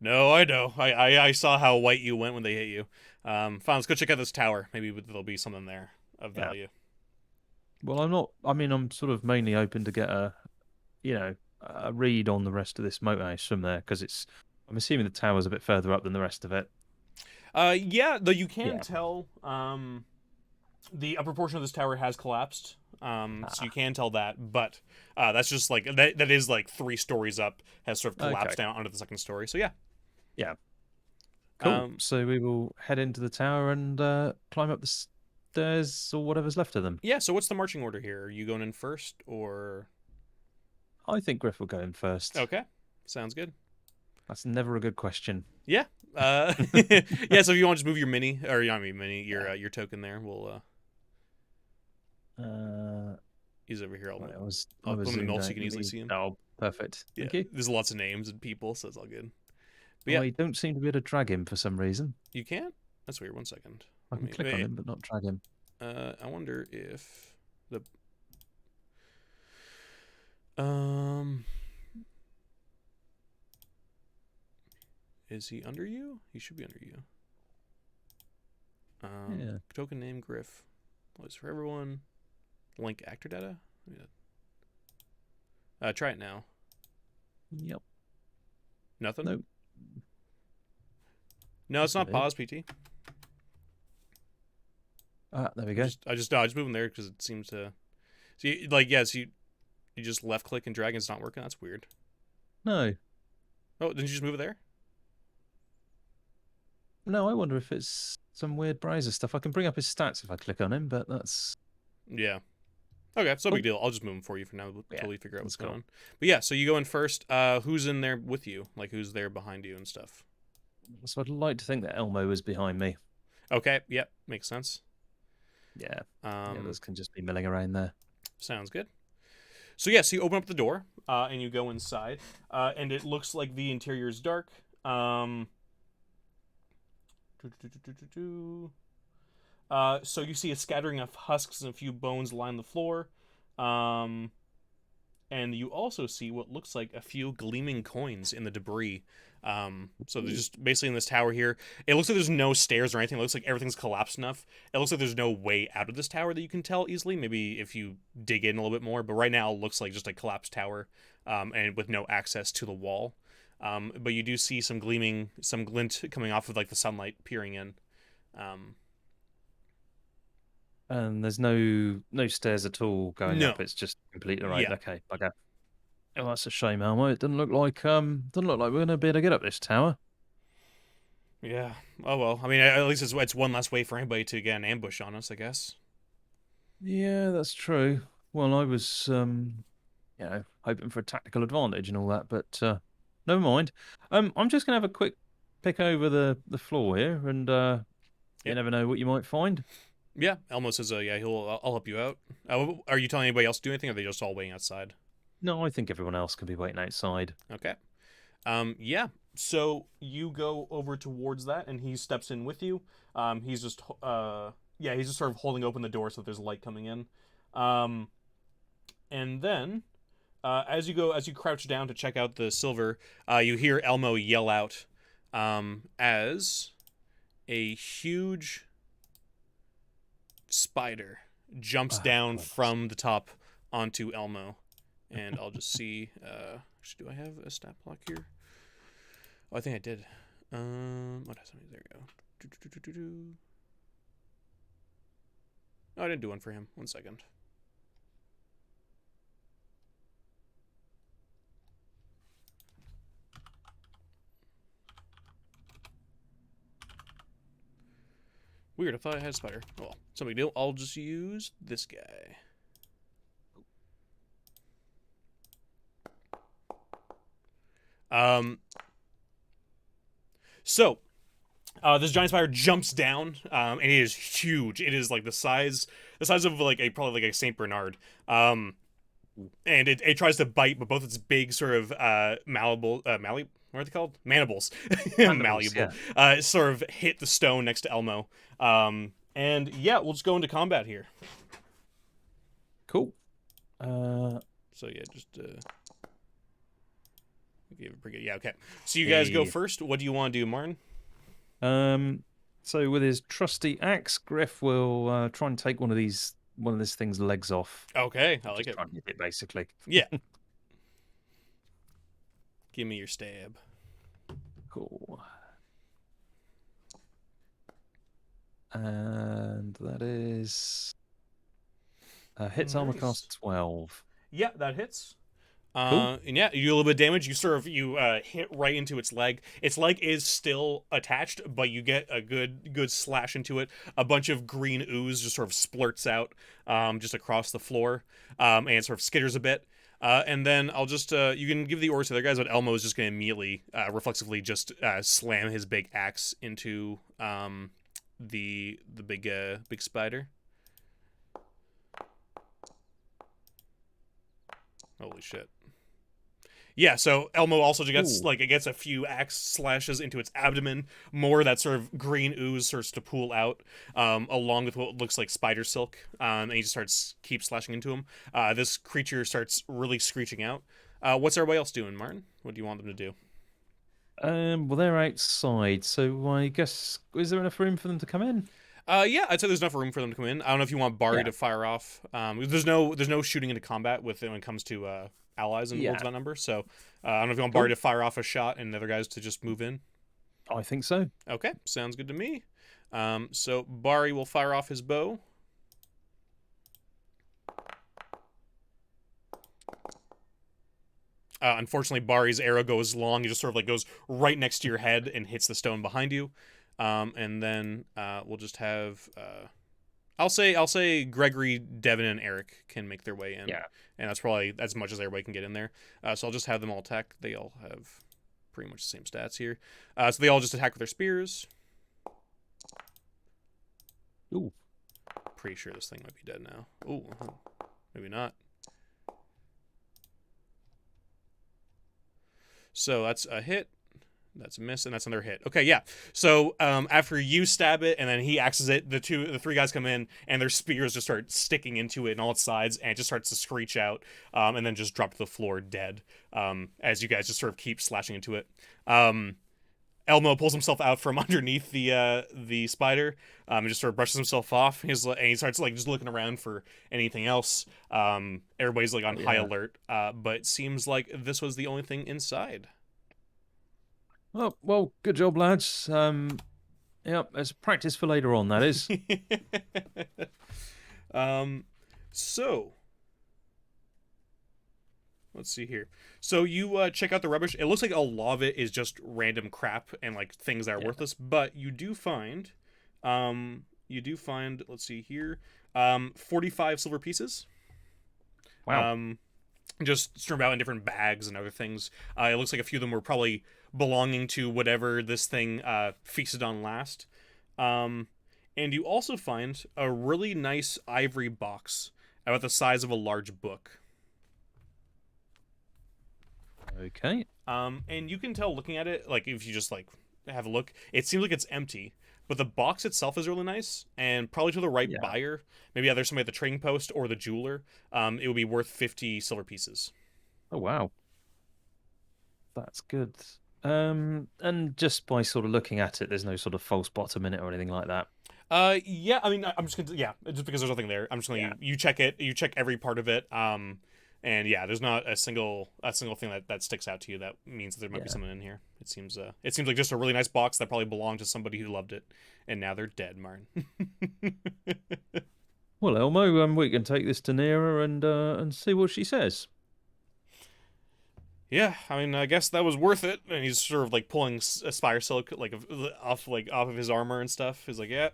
No, I know. I saw how white you went when they hit you. Fine, let's go check out this tower. Maybe there'll be something there of Yeah. value. Well, I'm not. I mean, I'm sort of mainly open to get a read on the rest of this moathouse from there because I'm assuming the tower's a bit further up than the rest of it. Yeah, though you can Yeah. tell, the upper portion of this tower has collapsed. So you can tell that, but that's just like that is like 3 stories up, has sort of collapsed Okay. down onto the second story. So yeah. Yeah. Cool. Um, So we will head into the tower and climb up the stairs or whatever's left of them. yeah. So what's the marching order here? Are you going in first or? I think Griff will go in first. Okay, sounds good. That's never a good question. Yeah. Yeah. So if you want to just move your mini, or I mean mini, your token there, we'll he's over here. Right, I I'll was put him in the zoomed middle so out. you can easily see him. Oh, perfect. Yeah. Thank you. There's lots of names and people, so it's all good. But yeah, I don't seem to be able to drag him for some reason. you can. That's weird. 1 second. I can click on him, but not drag him. I wonder if the um is he under you? He should be under you. Yeah. Token name Griff. Was for everyone. Link actor data. Yeah. Try it now. Yep. Nothing. Nope. No, it's not That's weird. pause PT. There we go. I just move them there because it seems to. So you, like yes, you just left click and drag and it's not working. That's weird. No, Oh, didn't you just move it there? no, I wonder if it's some weird browser stuff. I can bring up his stats if I click on him, but that's Yeah. Okay, so oh, big deal. I'll just move them for you for now yeah, until we figure out what's that's going cool. on. But yeah, so you go in first. Who's in there with you? Like who's there behind you and stuff? So I'd like to think that Elmo is behind me. Okay. Yep. Makes sense. Yeah, the Um, others can just be milling around there. sounds good. So yeah, so you open up the door and you go inside, and it looks like the interior is dark. Um, so you see a scattering of husks and a few bones line the floor. Um, and you also see what looks like a few gleaming coins in the debris. So they're just basically in this tower here. It looks like there's no stairs or anything. It looks like everything's collapsed enough. It looks like there's no way out of this tower that you can tell easily. Maybe if you dig in a little bit more. But right now it looks like just a collapsed tower, and with no access to the wall. But you do see some glint coming off of like the sunlight peering in. Um, And there's no stairs at all going no, up. It's just completely right. yeah, Okay, bugger. Oh, that's a shame, Elmo. It doesn't look like we're gonna be able to get up this tower. yeah. Oh well. I mean, at least it's one less way for anybody to get an ambush on us, I guess. Yeah, that's true. Well, I was hoping for a tactical advantage and all that, but never mind. I'm just gonna have a quick pick over the floor here, and you Yep. never know what you might find. Yeah, Elmo says, yeah, I'll help you out. Are you telling anybody else to do anything, or are they just all waiting outside? No, I think everyone else can be waiting outside. Okay. Yeah. So you go over towards that, and he steps in with you. He's just sort of holding open the door so that there's light coming in. Um, and then, as you crouch down to check out the silver, you hear Elmo yell out, as a huge spider jumps Oh, down Christ. from the top onto Elmo. And I'll just see. Actually, do I have a stat block here? Oh, I think I did. What has there we go. Oh, I didn't do one for him. 1 second. Weird. I thought I had a spider. Well, it's no big deal. I'll just use this guy. Um. So this giant spider jumps down, and it is huge. It is like the size of like probably like a Saint Bernard. And it tries to bite, but both its big sort of what are they called? Mandibles, Mandibles, malleable, yeah. sort of hit the stone next to Elmo. And yeah, we'll just go into combat here. Cool. So yeah, just yeah, okay. So you guys go Hey. first. What do you want to do, Martin? So with his trusty axe, Griff will try and take one of this thing's legs off. Okay, I like Just it. try and hit it, basically. Yeah. Give me your stab. Cool. And that is hits armor Nice. class 12. Yeah, that hits. Cool. And yeah, you do a little bit of damage. You hit right into its leg. Its leg is still attached, but you get a good slash into it. A bunch of green ooze just sort of splurts out, just across the floor, and it sort of skitters a bit. And then I'll just you can give the orders to the other guys, but Elmo is just going to immediately, reflexively, just slam his big axe into the big spider. Holy shit. Yeah, so Elmo also gets Ooh. like it gets a few axe slashes into its abdomen, more of that sort of green ooze starts to pool out, along with what looks like spider silk, and he just keep slashing into him. This creature starts really screeching out. What's everybody else doing, Martin? What do you want them to do? Well, they're outside, so I guess is there enough room for them to come in? Yeah, I'd say there's enough room for them to come in. I don't know if you want Bari Yeah. to fire off. There's no shooting into combat with it when it comes to allies in Worlds Yeah, of Number. So I don't know if you want Bari cool. to fire off a shot and the other guys to just move in. I think so. Okay, sounds good to me. So Bari will fire off his bow. Unfortunately, Bari's arrow goes long. It just sort of like goes right next to your head and hits the stone behind you. And then we'll just have I'll say Gregory, Devin, and Eric can make their way in. Yeah. And that's probably as much as everybody can get in there. So I'll just have them all attack. They all have pretty much the same stats here. So they all just attack with their spears. Ooh. Pretty sure this thing might be dead now. Ooh, maybe not. So that's a hit. That's a miss, and that's another hit. Okay, yeah. So after you stab it, and then he axes it, the three guys come in, and their spears just start sticking into it on all its sides, and it just starts to screech out, and then just drop to the floor dead. As you guys just sort of keep slashing into it. Elmo pulls himself out from underneath the spider, and just sort of brushes himself off. And he starts like just looking around for anything else. Everybody's like on high alert, but it seems like this was the only thing inside. Oh, well, good job, lads. Yeah, there's practice for later on, that is. So let's see here. So you check out the rubbish. It looks like a lot of it is just random crap and like things that are worthless. But you do find, let's see here, 45 silver pieces. Wow. Just strewn out in different bags and other things. It looks like a few of them were probably belonging to whatever this thing feasted on last. And you also find a really nice ivory box about the size of a large book. Okay. And you can tell looking at it, like if you just like have a look, it seems like it's empty, but the box itself is really nice, and probably to the right buyer, maybe either somebody at the trading post or the jeweler, it would be worth 50 silver pieces. Oh, wow. That's good. And just by sort of looking at it, there's no sort of false bottom in it or anything like that. Yeah, I mean, I'm just gonna, just because there's nothing there, I'm just gonna, you check it, you check every part of it, and yeah, there's not a single thing that sticks out to you that means that there might be something in here. It seems like just a really nice box that probably belonged to somebody who loved it, and now they're dead, Martin. Well, Elmo, we can take this to Nera and see what she says. Yeah, I mean, I guess that was worth it. And he's sort of like pulling a spire silk off of his armor and stuff. He's like, yeah.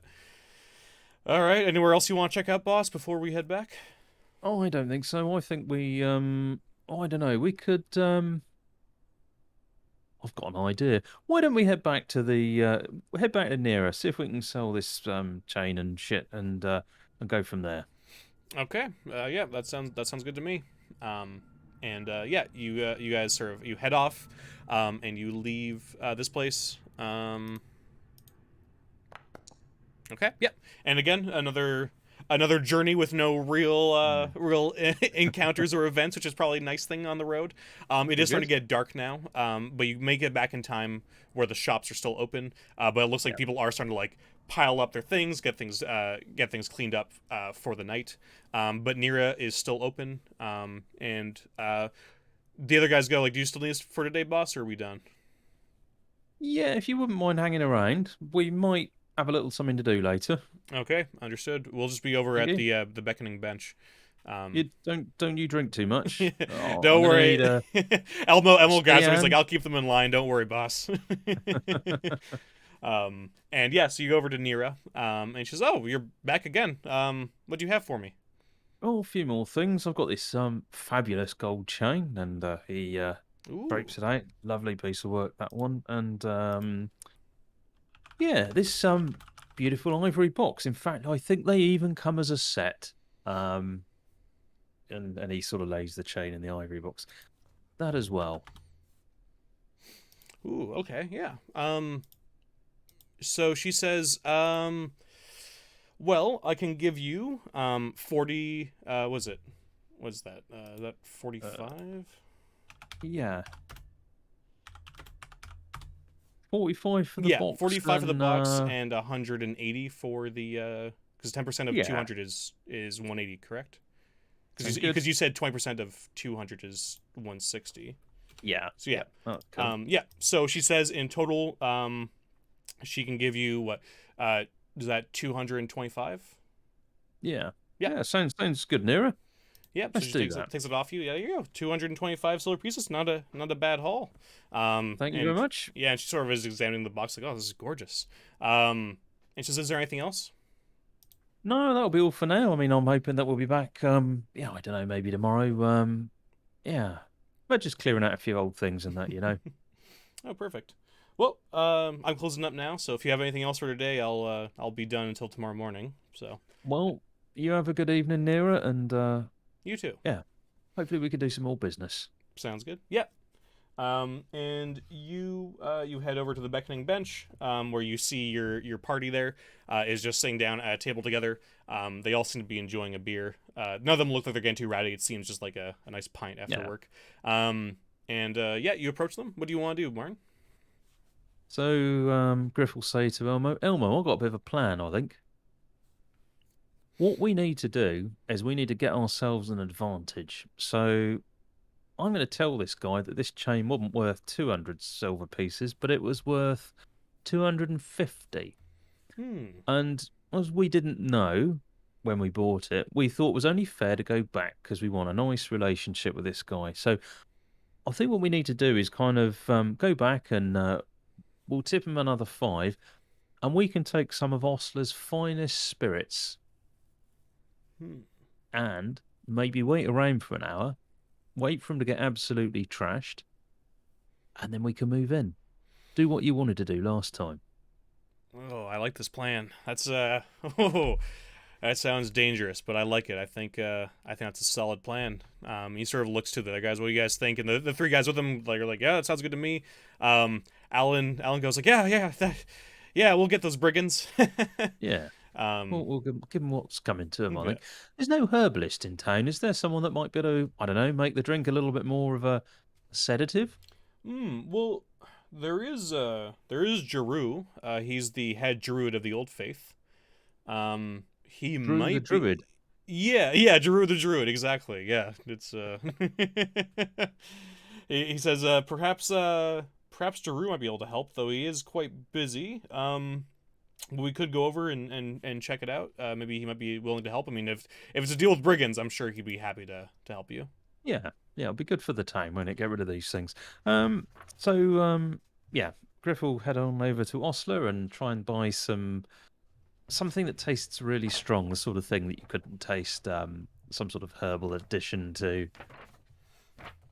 All right. Anywhere else you want to check out, boss, before we head back? Oh, I don't think so. I think we I don't know. We could I've got an idea. Why don't we head back to Nera, see if we can sell this chain and shit, and go from there. Okay. Yeah, that sounds good to me. And yeah, you guys sort of you head off, and you leave this place. Okay. Yeah. And again, another journey with no real encounters or events, which is probably a nice thing on the road. It is starting to get dark now, but you may get back in time where the shops are still open. But it looks like people are starting to like pile up their things, get things cleaned up for the night. But Nira is still open, and the other guys go like, "Do you still need us for today, boss, or are we done?" Yeah, if you wouldn't mind hanging around, we might have a little something to do later. Okay, understood. We'll just be over at the beckoning bench. You don't you drink too much? Oh, don't worry. Elmo grabs him. He's like, "I'll keep them in line. Don't worry, boss." And yeah, so you go over to Nira, and she says, "Oh, you're back again. What do you have for me?" Oh, a few more things. I've got this fabulous gold chain, and he drapes it out. Lovely piece of work, that one. And yeah, this beautiful ivory box. In fact, I think they even come as a set. And he sort of lays the chain in the ivory box. That as well. Ooh, okay, yeah. So she says, well, I can give you 40 was it? What's that? That 45? Yeah. 45 for the box. 45 for the box and 180 for the because 10% of 200 is 180, correct? Because you said 20% of 200 is 160. Yeah. So yeah. Oh, cool. Yeah. So she says in total she can give you what Is that 225? Yeah. Yeah. Yeah, sounds good, Nira. Yep, so Let's just do that. takes it off you. Yeah, there you go. 225 silver pieces. Not a bad haul. Thank you very And much. yeah, and she sort of is examining the box like, oh, this is gorgeous. And she says, is there anything else? No, that'll be all for now. I mean, I'm hoping that we'll be back. Yeah, I don't know, maybe tomorrow. Yeah, but just clearing out a few old things and that, you know. Oh, perfect. Well, I'm closing up now, so if you have anything else for today, I'll be done until tomorrow morning. So Well, you have a good evening, Nira, and you too. yeah, hopefully we can do some more business. Sounds good. Yeah. And you head over to the beckoning bench, where you see your party there is just sitting down at a table together. They all seem to be enjoying a beer. None of them look like they're getting too rowdy. It seems just like a nice pint after Yeah. work. And yeah, you approach them. What do you want to do, Martin? So Griff will say to Elmo, I've got a bit of a plan, I think. What we need to do is we need to get ourselves an advantage. So I'm going to tell this guy that this chain wasn't worth 200 silver pieces, but it was worth 250. Hmm. And as we didn't know when we bought it, we thought it was only fair to go back because we want a nice relationship with this guy. So I think what we need to do is kind of go back and we'll tip him another 5, and we can take some of Osler's finest spirits Hmm. and maybe wait around for an hour, wait for him to get absolutely trashed, and then we can move in. Do what you wanted to do last time. Oh, I like this plan. That's oh, that sounds dangerous, but I like it. I think that's a solid plan. He sort of looks to the other guys. What do you guys think? And the three guys with him like are like, yeah, that sounds good to me. Alan goes like, yeah, we'll get those brigands. Yeah. um, We'll give him what's coming to him, I okay. think. There's no herbalist in town. Is there someone that might be able to, I don't know, make the drink a little bit more of a sedative? Well, there is Jeru. He's the head druid of the Old Faith. He Drew the might be. Druid. Yeah, Jeru the druid. Exactly. Yeah, it's he says perhaps Jeru might be able to help, though he is quite busy. We could go over and check it out. Maybe he might be willing to help. I mean, if it's a deal with brigands, I'm sure he'd be happy to help you. Yeah, yeah, it'll be good for the town when it get rid of these things. So yeah, Griff will head on over to Oslo and try and buy something that tastes really strong, the sort of thing that you couldn't taste some sort of herbal addition to.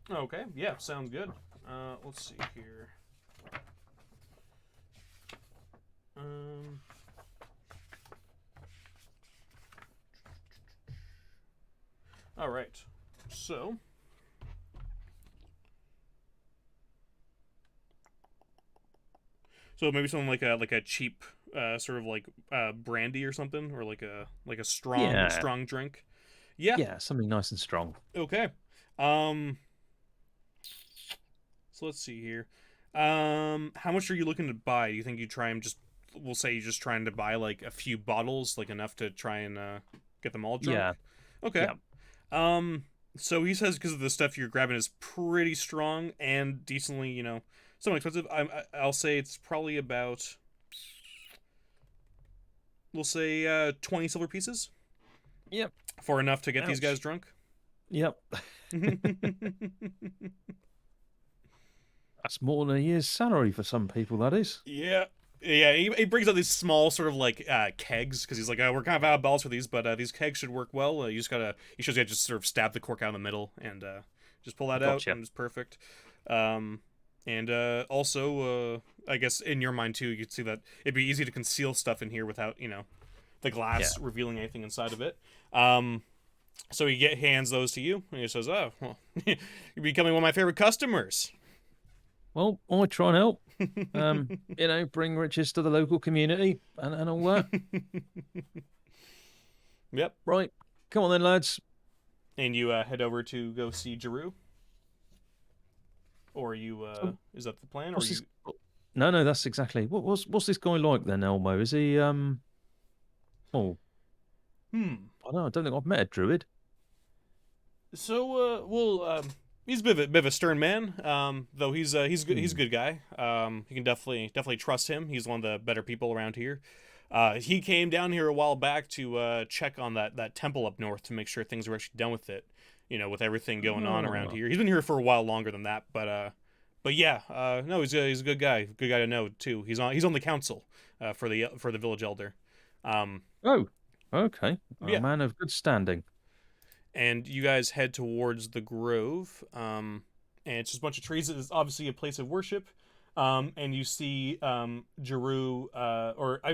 Okay, yeah, sounds good. Let's see here. Um, all right. So maybe something like a cheap sort of like brandy or something, or like a Yeah, strong drink. Yeah. yeah, something nice and strong. Okay. Um. So let's see here. How much are you looking to buy? Do you think you try and just we'll say you're just trying to buy like a few bottles, like enough to try and get them all drunk? Yeah, Okay. yeah. Um. So he says because of the stuff you're grabbing is pretty strong and decently, somewhat expensive. I'll say it's probably about we'll say 20 silver pieces Yep. for enough to get these guys Ouch. drunk. Yep. That's more than a year's salary for some people, that is. Yeah. Yeah, he brings out these small sort of like kegs because he's like, we're kind of out of balls for these, but these kegs should work well. You just gotta, he shows you how to just sort of stab the cork out in the middle and just pull that out, Gotcha. and it's perfect. And also, I guess in your mind too, you'd see that it'd be easy to conceal stuff in here without, the Yeah. glass revealing anything inside of it. So he hands those to you, and he says, "Oh, well, you're becoming one of my favorite customers." Well, I try and help. Bring riches to the local community and all that. Yep. Right. Come on then, lads. And you head over to go see Jeru, or you So is that the plan, or what's you? this? No, that's exactly. What's this guy like then, Elmo? Is he oh, Hmm. I don't think I've met a druid. So, he's a bit of a stern man. Though he's good. He's a Hmm. good guy. You can definitely trust him. He's one of the better people around here. He came down here a while back to check on that temple up north to make sure things were actually done with it. With everything going on around Oh, here. He's been here for a while longer than that, but yeah, no, he's a good guy to know too. He's on the council for the village elder. Um, oh, okay. A yeah, man of good standing. and you guys head towards the grove. And it's just a bunch of trees. It's obviously a place of worship. And you see Jeru, I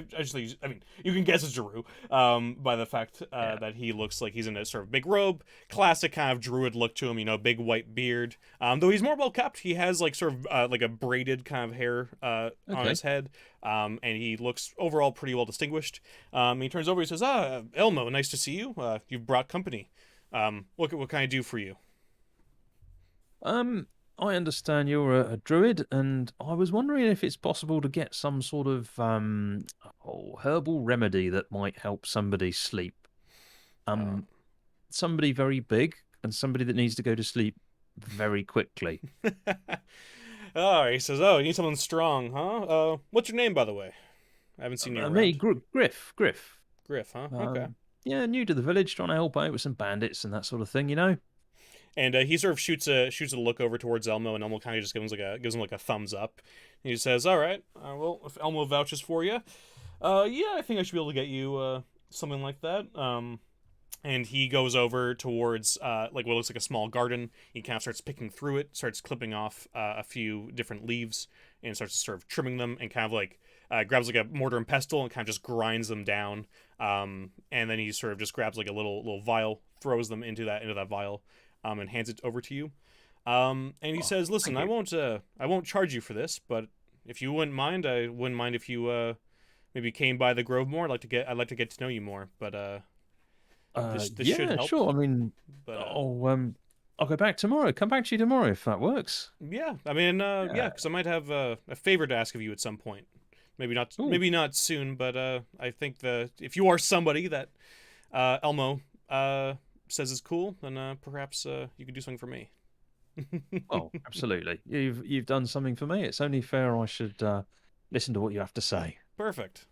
mean, you can guess it's Jeru by the fact Yeah. that he looks like he's in a sort of big robe, classic kind of druid look to him, big white beard. Though he's more well kept, he has like sort of like a braided kind of hair on Okay. his head, and he looks overall pretty well distinguished. He turns over, he says, Elmo, nice to see you. You've brought company. What can I do for you? Um, I understand you're a druid, and I was wondering if it's possible to get some sort of herbal remedy that might help somebody sleep. Uh, Um, Somebody very big and somebody that needs to go to sleep very quickly. Oh, he says, "Oh, you need someone strong, huh? What's your name, by the way? I haven't seen you Me, around." Griff. Griff, huh? Okay. Um, yeah, new to the village, trying to help out with some bandits and that sort of thing, you know. And he sort of shoots a look over towards Elmo, and Elmo kind of just gives him like a thumbs up. And he says, "All right, well, if Elmo vouches for you, yeah, I think I should be able to get you something like that." And he goes over towards like what looks like a small garden. He kind of starts picking through it, starts clipping off a few different leaves, and starts sort of trimming them, and kind of like grabs like a mortar and pestle and kind of just grinds them down. And then he sort of just grabs like a little vial, throws them into that vial, and hands it over to you. And he Oh, says, "Listen, thank I you. won't charge you for this, but if you wouldn't mind, I wouldn't mind if you maybe came by the grove more. I'd like to get to know you more, but this should Yeah, help. sure. I mean, But I'll go back tomorrow. Come back to you tomorrow if that works. yeah, I mean, yeah, Yeah. because I might have a favor to ask of you at some point. Oh, Maybe not soon, but I think if you are somebody that Elmo says is cool, then perhaps you could do something for me." well, absolutely. You've done something for me. It's only fair I should listen to what you have to say. Perfect.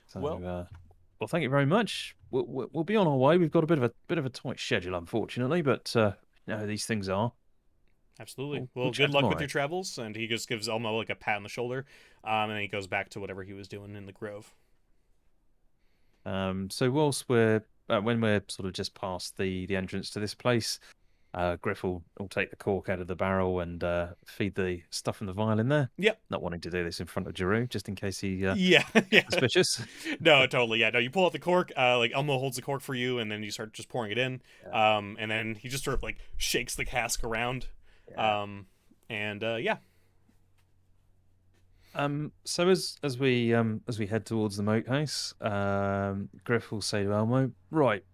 So, Well, well, thank you very much. We'll be on our way. We've got a bit of a tight schedule, unfortunately, but these things are. absolutely. We'll Well, good chat luck with tomorrow. your travels, and he just gives Elmo like a pat on the shoulder, and then he goes back to whatever he was doing in the grove. So whilst when we're sort of just past the entrance to this place, Griff will take the cork out of the barrel and feed the stuff from the vial in there. Yep. Not wanting to do this in front of Giroux, just in case he Yeah. gets Yeah. suspicious. No, totally. Yeah. No, you pull out the cork. Like Elmo holds the cork for you, and then you start just pouring it in. Yeah, And then he just sort of like shakes the cask around. yeah. Um, and yeah. So as we head towards the moat house, Griff will say to Elmo, "Right,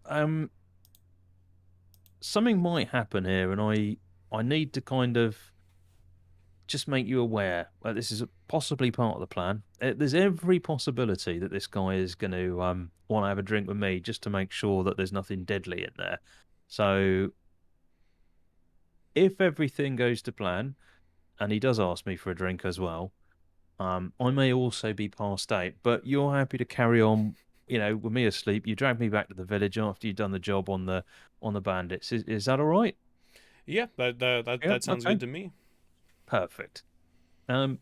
something might happen here, and I need to kind of just make you aware that this is possibly part of the plan. There's every possibility that this guy is going to want to have a drink with me just to make sure that there's nothing deadly in there. So if everything goes to plan, and he does ask me for a drink as well, I may also be passed out. But you're happy to carry on, with me asleep. You drag me back to the village after you've done the job on the bandits. Is that all right? Yeah. That Yep. sounds good Okay. to me. Perfect. Um,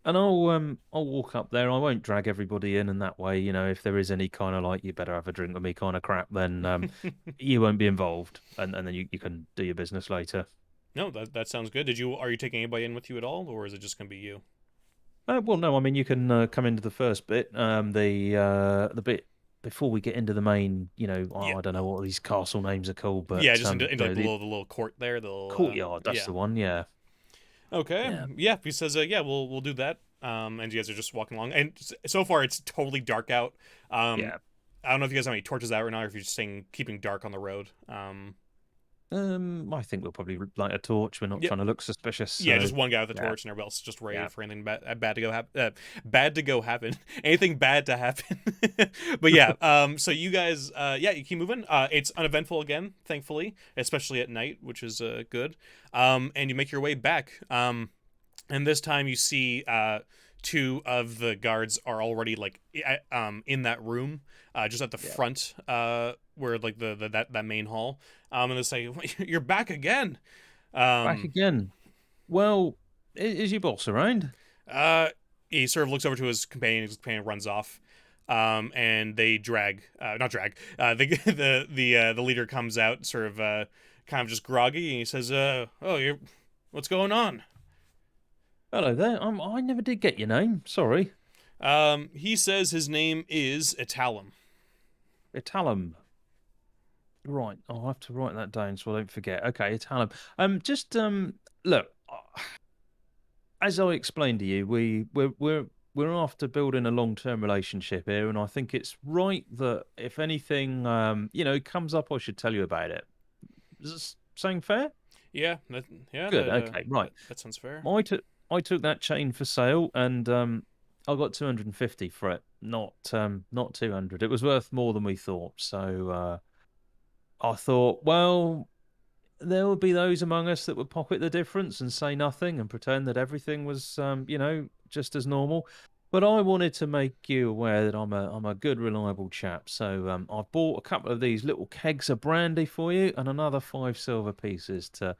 And I'll walk up there. I won't drag everybody in, and that way, if there is any kind of like you better have a drink with me kind of crap, then you won't be involved, and then you can do your business later. No, that sounds good. Are you taking anybody in with you at all, or is it just gonna be you? Well, no, I mean you can come into the first bit, the bit before we get into the main. Yeah. I don't know what these castle names are called, Yeah, but just into like the the little court there. The little courtyard. That's yeah. the one. Yeah, Okay. yeah, Yeah. He says, yeah, we'll do that. And you guys are just walking along, and so far it's totally dark out. Um, yeah. I don't know if you guys have any torches out or not, or if you're just staying keeping dark on the road. I think we'll probably light a torch. We're not Yep. trying to look suspicious, Yeah, so just one guy with a yeah, torch, and everybody else is just ready yeah. for anything bad to go happen. Bad to go happen. Anything bad to happen. But yeah. So you guys, yeah, you keep moving. It's uneventful again, thankfully, especially at night, which is good. And you make your way back. And this time you see two of the guards are already like in that room, just at the Yeah. front, where like the that main hall. And they say, "You're back again." Back Um, again. Well, is your boss around? uh, he sort of looks over to his companion. His companion runs off. And they not drag. The leader comes out, sort of, kind of just groggy, and he says, "Oh, what's going on?" Hello there. I never did get your name. Sorry. He says his name is Italum. Italum. Right. I'll have to write that down so I don't forget. Okay, Italum. Just look. As I explained to you, we're after building a long-term relationship here, and I think it's right that if anything, comes up, I should tell you about it. Is this saying fair? Yeah, Good. Okay. Right. that sounds fair. I took that chain for sale, and I got 250 for it. Not 200. It was worth more than we thought. So I thought, well, there would be those among us that would pocket the difference and say nothing and pretend that everything was, just as normal. But I wanted to make you aware that I'm a good, reliable chap. So I've bought a couple of these little kegs of brandy for you and another 5 silver pieces to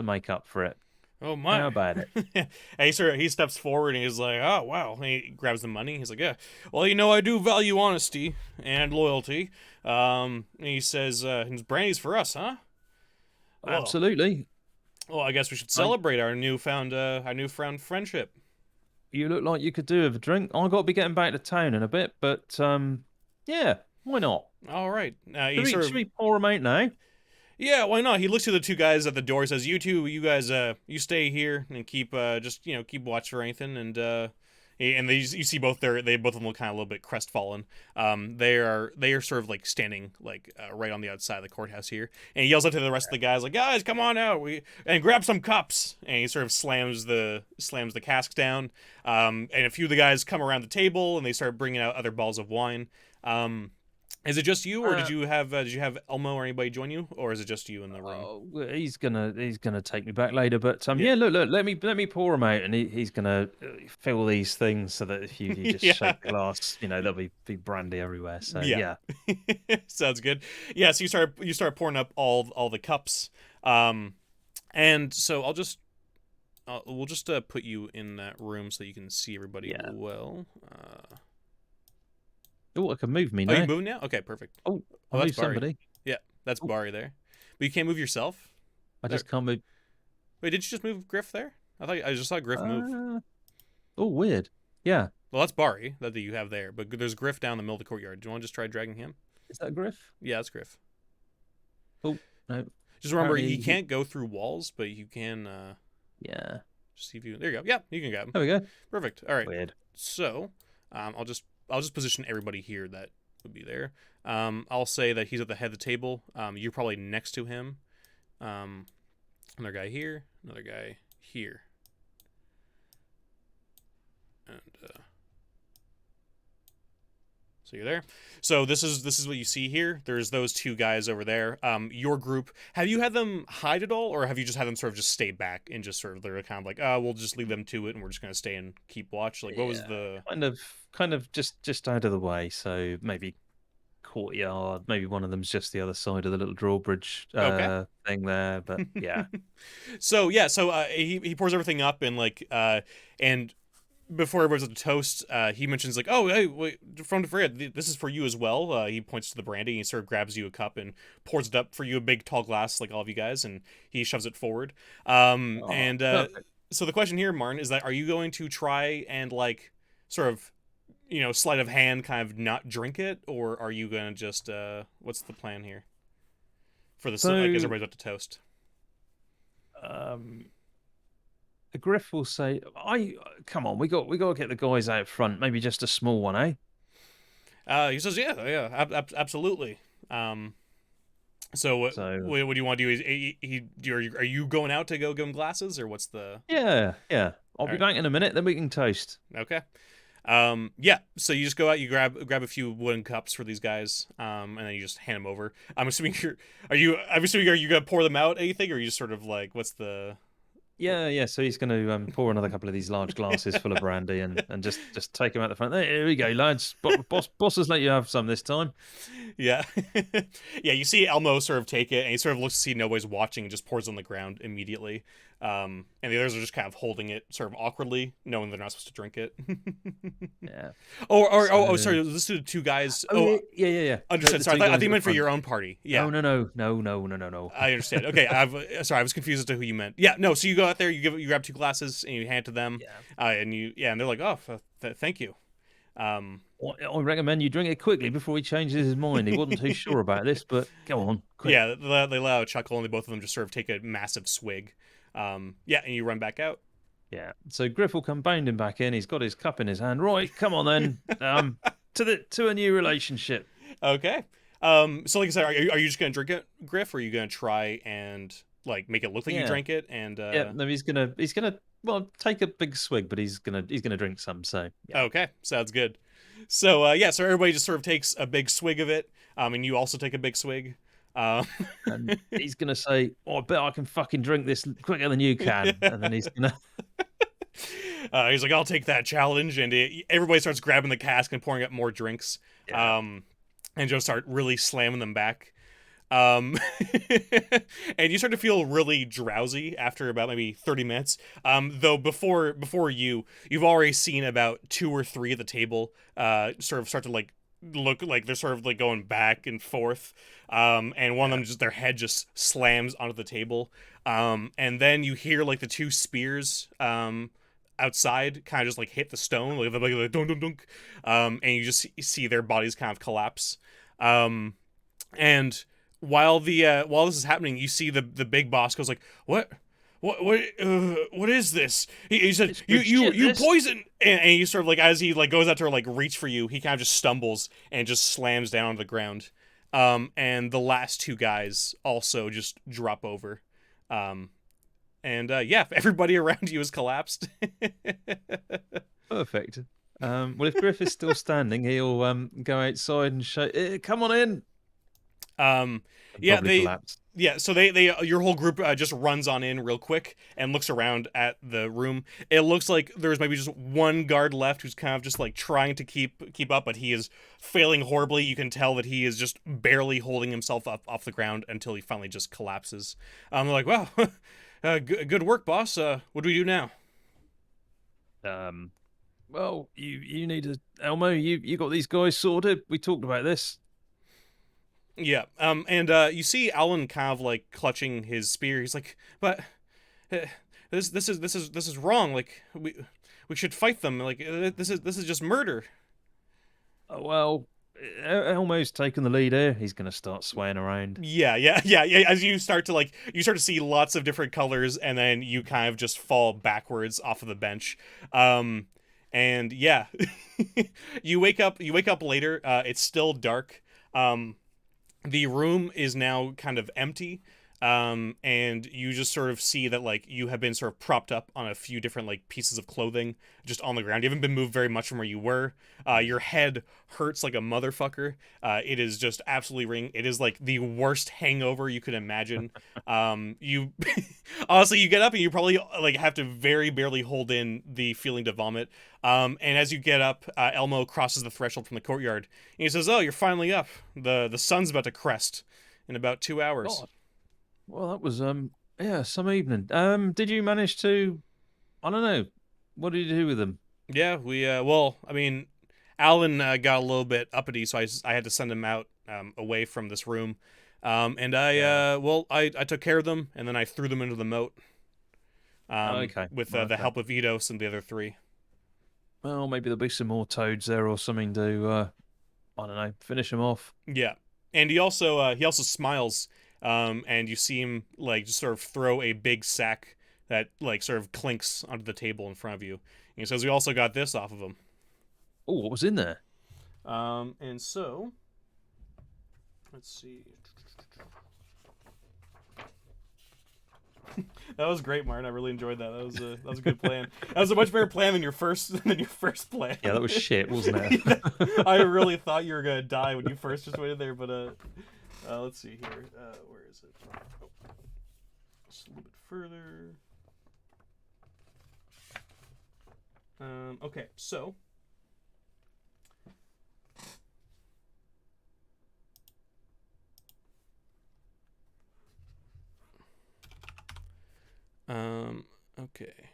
make up for it. Oh How my! about it? And he steps forward and he's like, "Oh wow!" And he grabs the money. He's like, "Yeah, well, I do value honesty and loyalty." And he says, "Brandy's for us, huh?" Well, Absolutely. I guess we should I celebrate our newfound friendship. You look like you could do with a drink. I got to be getting back to town in a bit, but yeah, why not? All right. He Should we, sort should of we pour 'em out now? Yeah, why not? He looks to the two guys at the door, says, "You two, you guys, you stay here and keep, just keep watch for anything." And you see they both of them look kind of a little bit crestfallen. They are sort of like standing like right on the outside of the courthouse here, and he yells out to the rest of the guys like, "Guys, come on out, and grab some cups." And he sort of slams the casks down. And a few of the guys come around the table and they start bringing out other balls of wine. Is it just you, or Uh, did you have Elmo or anybody join you, or is it just you in the room? oh, well, he's gonna take me back later, but Yeah, yeah, look, let me pour 'em out, and he's gonna fill these things so that if you just yeah, shake the glass, there'll be brandy everywhere. So yeah. yeah, Sounds good. Yeah, so you start pouring up all the cups, and so we'll just put you in that room so you can see everybody yeah. well. Oh, I can move me Oh, you now. moving now? Okay, perfect. Oh, I Oh, that's moved Bari. somebody. Yeah, that's Oh, Bari there, but you can't move yourself. I There. just can't move. Wait, did you just move Griff there? I just saw Griff move. Uh, oh, weird. Yeah, Well, that's Bari that you have there, but there's Griff down the middle of the courtyard. Do you want to just try dragging him? is that Griff? Yeah, that's Griff. Oh no, Just remember, he apparently can't go through walls, but you can yeah. just see if you. There you go. Yeah, you can grab him. There we go. Perfect. All right. Weird. So, I'll just position everybody here that would be there. I'll say that he's at the head of the table. You're probably next to him. Another guy here. Another guy here. And so you're there. So this is what you see here. There's those two guys over there. Your group. Have you had them hide at all, or have you just had them sort of just stay back and just sort of they're kind of like, oh, we'll just leave them to it, and we're just gonna stay and keep watch? Like, what was Yeah, the? kind of just out of the way. So maybe courtyard. Maybe one of them's just the other side of the little drawbridge Okay. thing there. But yeah, So he pours everything up and and before everyone's at the toast, he mentions like, "Oh, hey, wait, from the forget, this is for you as well." He points to the brandy and he sort of grabs you a cup and pours it up for you, a big tall glass like all of you guys, and he shoves it forward. oh, And perfect. so the question here, Martin, is that are you going to try and like sort of sleight of hand kind of not drink it, or are you gonna just what's the plan here for the like as So everybody's about to toast? um, the Griff will say, "I come on, we got to get the guys out front. Maybe just a small one, eh?" He says, "Yeah, yeah, absolutely." Um, so So what do you want to do? Are you going out to go give him glasses, or what's the? yeah, yeah. I'll All be right, back in a minute. Then we can toast. okay. Yeah. So you just go out, you grab a few wooden cups for these guys, and then you just hand them over. I'm assuming I'm assuming are you gonna pour them out anything, or are you just sort of like what's the? Yeah. So he's going to pour another couple of these large glasses full of brandy and just take him out the front. There, here we go, lads. Boss has let you have some this time. Yeah. Yeah, you see Elmo sort of take it, and he sort of looks to see nobody's watching and just pours on the ground immediately. And the others are just kind of holding it sort of awkwardly, knowing they're not supposed to drink it. Yeah. Sorry, this is the two guys. Oh, yeah. Understood. The Sorry, two I guys think at you the meant for front. your own party. Yeah. No. I understand. Okay, sorry, I was confused as to who you meant. Yeah, no. So you go out there, you grab two glasses, and you hand it to them, Yeah. and they're like, "Oh, thank you." I recommend you drink it quickly before he changes his mind. He wasn't too sure about this, but go on, quick. Yeah, they allow a chuckle, and both of them just sort of take a massive swig. Yeah, and you run back out. Yeah. So Griff will come bounding back in. He's got his cup in his hand. Right, come on then. To a new relationship. Okay. So like I said, are you just gonna drink it, Griff, or are you gonna try and like make it look like you drank it? And yeah, no, he's gonna well take a big swig, but he's gonna drink some. So yeah. Okay, sounds good. So so everybody just sort of takes a big swig of it, and you also take a big swig. Um, And he's gonna say, "Oh, I bet I can fucking drink this quicker than you can." And then he's gonna. He's like, "I'll take that challenge," and everybody starts grabbing the cask and pouring up more drinks. Yeah. And just start really slamming them back. Um, and you start to feel really drowsy after about maybe 30 minutes. Though before you've already seen about two or three at the table sort of start to like look like they're sort of like going back and forth. And one of them just their head just slams onto the table. And then you hear like the two spears outside kind of just like hit the stone like dunk dunk dunk. And you just see their bodies kind of collapse. And while this is happening, you see the big boss goes like, what is this? He said, you poison, and he sort of like as he like goes out to like reach for you, he kind of just stumbles and just slams down on the ground. And the last two guys also just drop over. And everybody around you has collapsed. Perfect. Well, if Griff is still standing, he'll go outside and show. Come on in. Collapse. So they your whole group just runs on in real quick and looks around at the room. It looks like there's maybe just one guard left who's kind of just like trying to keep up, but he is failing horribly. You can tell that he is just barely holding himself up off the ground until he finally just collapses. They're like, wow, good work, boss. What do we do now? Well, you need a Elmo. You got these guys sorted. We talked about this. Yeah. And you see Alan kind of like clutching his spear. He's like, but this is wrong. Like we should fight them. Like this is just murder. Well, Elmo's taken the lead here. He's gonna start swaying around. Yeah. As you start to see lots of different colors, and then you kind of just fall backwards off of the bench. And yeah, you wake up later. It's still dark. The room is now kind of empty, and you just sort of see that like you have been sort of propped up on a few different like pieces of clothing just on the ground. You haven't been moved very much from where you were. Your head hurts like a motherfucker. It is just absolutely ringing. It is like the worst hangover you could imagine. You honestly, you get up and you probably like have to very barely hold in the feeling to vomit. And as you get up, Elmo crosses the threshold from the courtyard. And he says, "Oh, you're finally up. The sun's about to crest in about 2 hours." God. Well, that was some evening. Did you manage to? I don't know. What did you do with them? Yeah, we well, I mean, Alan got a little bit uppity, so I had to send him out away from this room. And I took care of them, and then I threw them into the moat. Okay. With the help of Eidos and the other three. Well, maybe there'll be some more toads there or something to, I don't know, finish them off. Yeah, and he also smiles, and you see him like just sort of throw a big sack that like sort of clinks onto the table in front of you. And he says, "We also got this off of him." Oh, what was in there? And so let's see. That was great, Martin. I really enjoyed that. That was a good plan. That was a much better plan than your first plan. Yeah, that was shit, wasn't it? I really thought you were gonna die when you first just waited there, but let's see here. Where is it? Just a little bit further. Okay, so okay.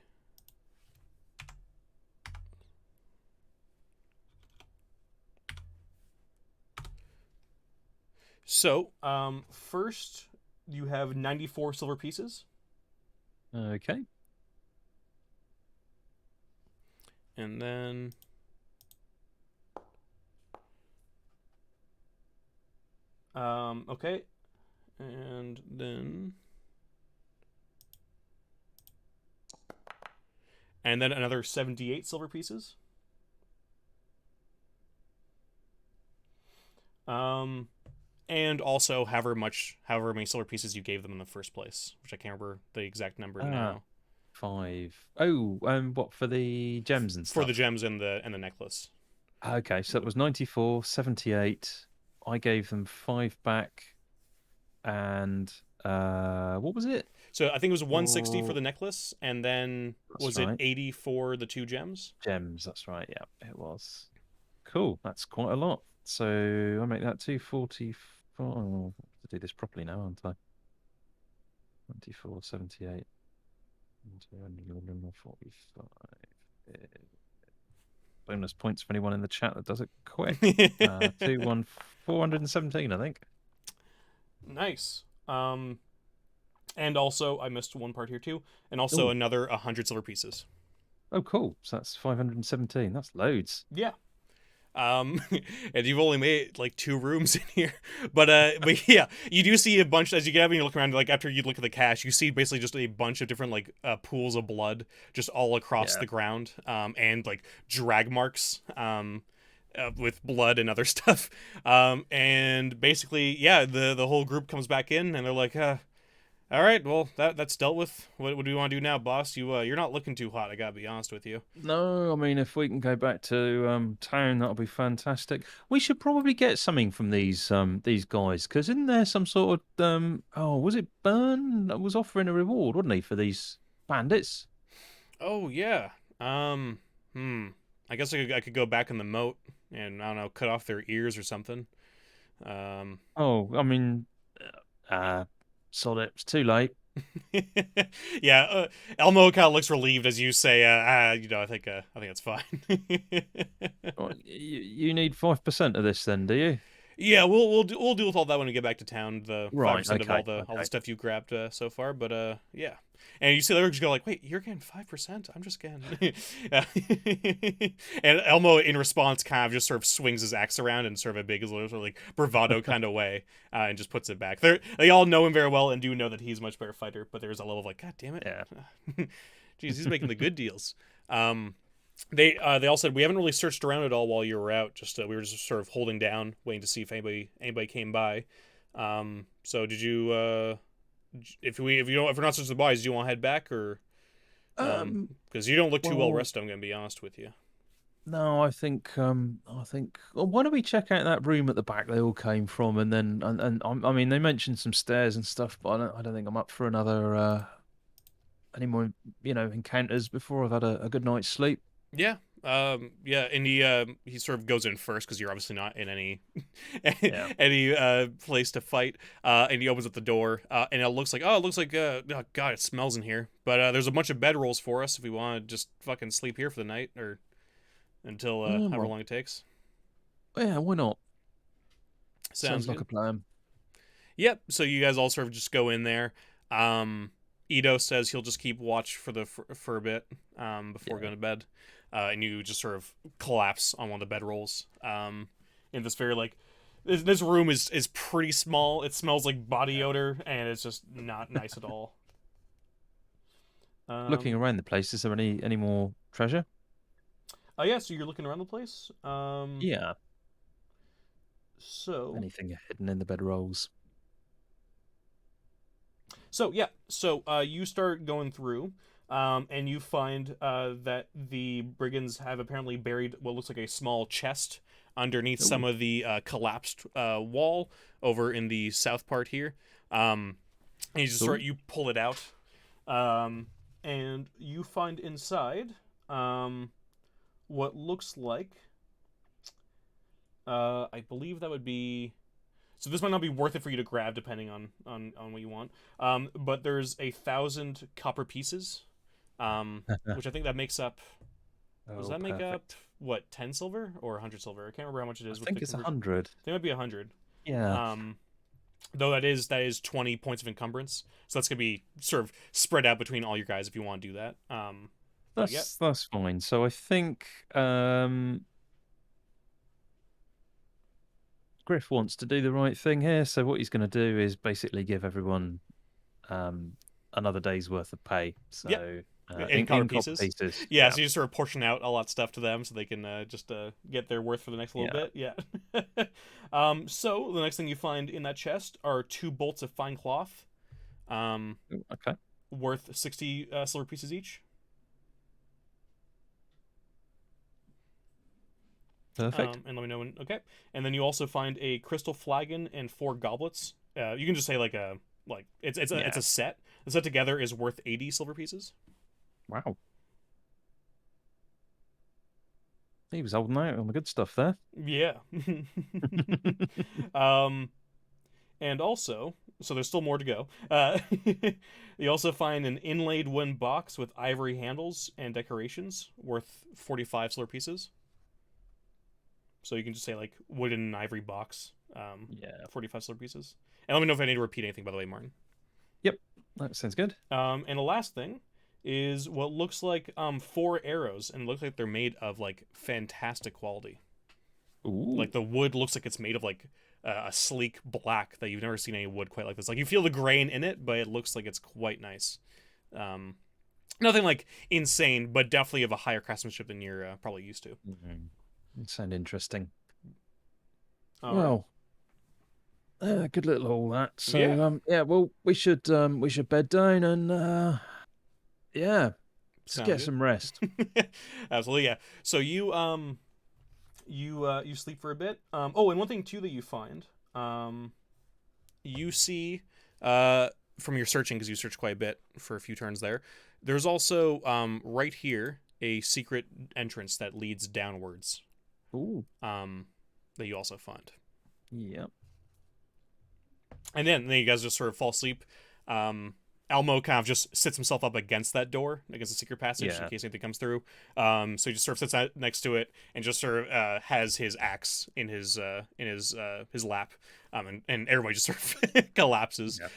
So, first you have 94 silver pieces, Okay. and then okay, and then another 78 silver pieces. Um, and also however many silver pieces you gave them in the first place, which I can't remember the exact number Ah, now. 5. Oh, what for the gems and For the stuff? gems and the necklace. Okay, so it was 94, 78. I gave them 5 back, and what was it? So I think it was 160 for Oh, the necklace, and then that's was it right. 80 for the two gems? Gems, that's right. Yeah, it was. Cool. That's quite a lot. So I make that 244. Oh, I have to do this properly now, aren't I? 24, 78, 245. Bonus points for anyone in the chat that does it quick. 417, I think. Nice. And also I missed one part here too, and also Oh, another 100 silver pieces. oh, cool. So that's 517. That's loads. Yeah. And you've only made like two rooms in here, but yeah, you do see a bunch as you get up and you look around. Like after you look at the cache, you see basically just a bunch of different like pools of blood just all across Yeah. the ground, and like drag marks, with blood and other stuff. And basically, yeah, the whole group comes back in and they're like, all right, well that's dealt with. What do we want to do now, boss? You're not looking too hot. I gotta be honest with you. No, I mean, if we can go back to town, that'll be fantastic. We should probably get something from these guys, because isn't there some sort of oh, was it Byrne that was offering a reward, wasn't he, for these bandits? Oh yeah. Um. Hmm. I guess I could go back in the moat and I don't know, cut off their ears or something. Um. Oh, I mean, uh, sod it, it's too late. Yeah. Elmo kind of looks relieved as you say, I think it's fine. Right, you need 5% of this, then, do you? Yeah, we'll deal with all that when we get back to town. The five Right. percent of all Okay. the Okay. stuff you grabbed so far, but yeah. And you see the just go like, wait, you're getting 5%? I'm just getting. Yeah. And Elmo, in response, kind of just sort of swings his axe around in sort of a big, sort of like bravado kind of way, and just puts it back. They all know him very well and do know that he's a much better fighter, but there's a level of like, God damn it, Yeah. jeez, he's making the good deals. Um, they all said we haven't really searched around at all while you were out. Just we were just sort of holding down, waiting to see if anybody came by. So did you if we're not searching the bodies, do you want to head back or Um. because you don't look too well Well, rested? I'm gonna be honest with you. no, I think. Well, why don't we check out that room at the back they all came from, and then I mean they mentioned some stairs and stuff, but I don't think I'm up for another any more encounters before I've had a good night's sleep. Yeah. Yeah, and he sort of goes in first because you're obviously not in any Yeah. any place to fight. And he opens up the door. And it looks like oh god, it smells in here. But there's a bunch of bedrolls for us if we want to just fucking sleep here for the night or until however Well, long it takes. yeah, why not? Sounds Sounds like good. a plan. Yep. So you guys all sort of just go in there. Ito says he'll just keep watch for a bit before Yeah. going to bed, and you just sort of collapse on one of the bedrolls. In this very like this room is pretty small. It smells like body Yeah. odor, and it's just not nice at all. Looking Um. around the place, is there any more treasure? Oh yeah. So you're looking around the place. Yeah. So Anything hidden in the bedrolls? So yeah, so you start going through, and you find that the brigands have apparently buried what looks like a small chest underneath some Oh, of the collapsed wall over in the south part here. Um, and cool. you pull it out, um, and you find inside. Um, what looks like, I believe that would be. So this might not be worth it for you to grab, depending on what you want. But there's 1,000 copper pieces, which I think that makes up. Does Oh, that make up perfect. what 10 silver or 100 silver? I can't remember how much it I is with the think it's conversion. 100. I think it might be 100. Yeah, Um, though that is 20 points of encumbrance, so that's gonna be sort of spread out between all your guys if you want to do that. But yeah, that's fine. So I think Griff wants to do the right thing here. So what he's going to do is basically give everyone um, another day's worth of pay. yeah, So in copper in copper pieces. pieces. Yeah, Yeah, so you just sort of portion out a lot of stuff to them so they can just get their worth for the next little yeah. bit. Yeah. So the next thing you find in that chest are 2 bolts of fine cloth, um, Okay, worth 60 silver pieces each. perfect. And let me know when. Okay, and then you also find a crystal flagon and 4 goblets. You can just say like it's Yeah. a set. The set together is worth 80 silver pieces. Wow. He was holding out on the good stuff there. Yeah. um, and also, so there's still more to go. You also find an inlaid wooden box with ivory handles and decorations worth 45 silver pieces. So you can just say like wooden and ivory box, Yeah. 45 silver pieces. And let me know if I need to repeat anything, by the way, Martin. Yep. That sounds good. And the last thing is what looks like 4 arrows, and it looks like they're made of like fantastic quality. Ooh. Like the wood looks like it's made of like a sleek black that you've never seen any wood quite like this. Like you feel the grain in it, but it looks like it's quite nice. Um, Nothing like insane, but definitely of a higher craftsmanship than you're probably used to. Mhm. It sound interesting. All right. Well, good little all that. Yeah. So yeah, well we should bed down and yeah, just Sounds get some rest. good. Absolutely. Yeah. So you sleep for a bit. Oh, and one thing too that you find, you see, from your searching, because you searched quite a bit for a few turns there. There's also right here a secret entrance that leads downwards. Ooh. Um, that you also find. Yep. And then you guys just sort of fall asleep. Elmo kind of just sits himself up against that door, against the secret passage, in Yeah. case anything comes through. So he just sort of sits next to it and just sort of has his axe in his lap. And everybody just sort of collapses Yeah.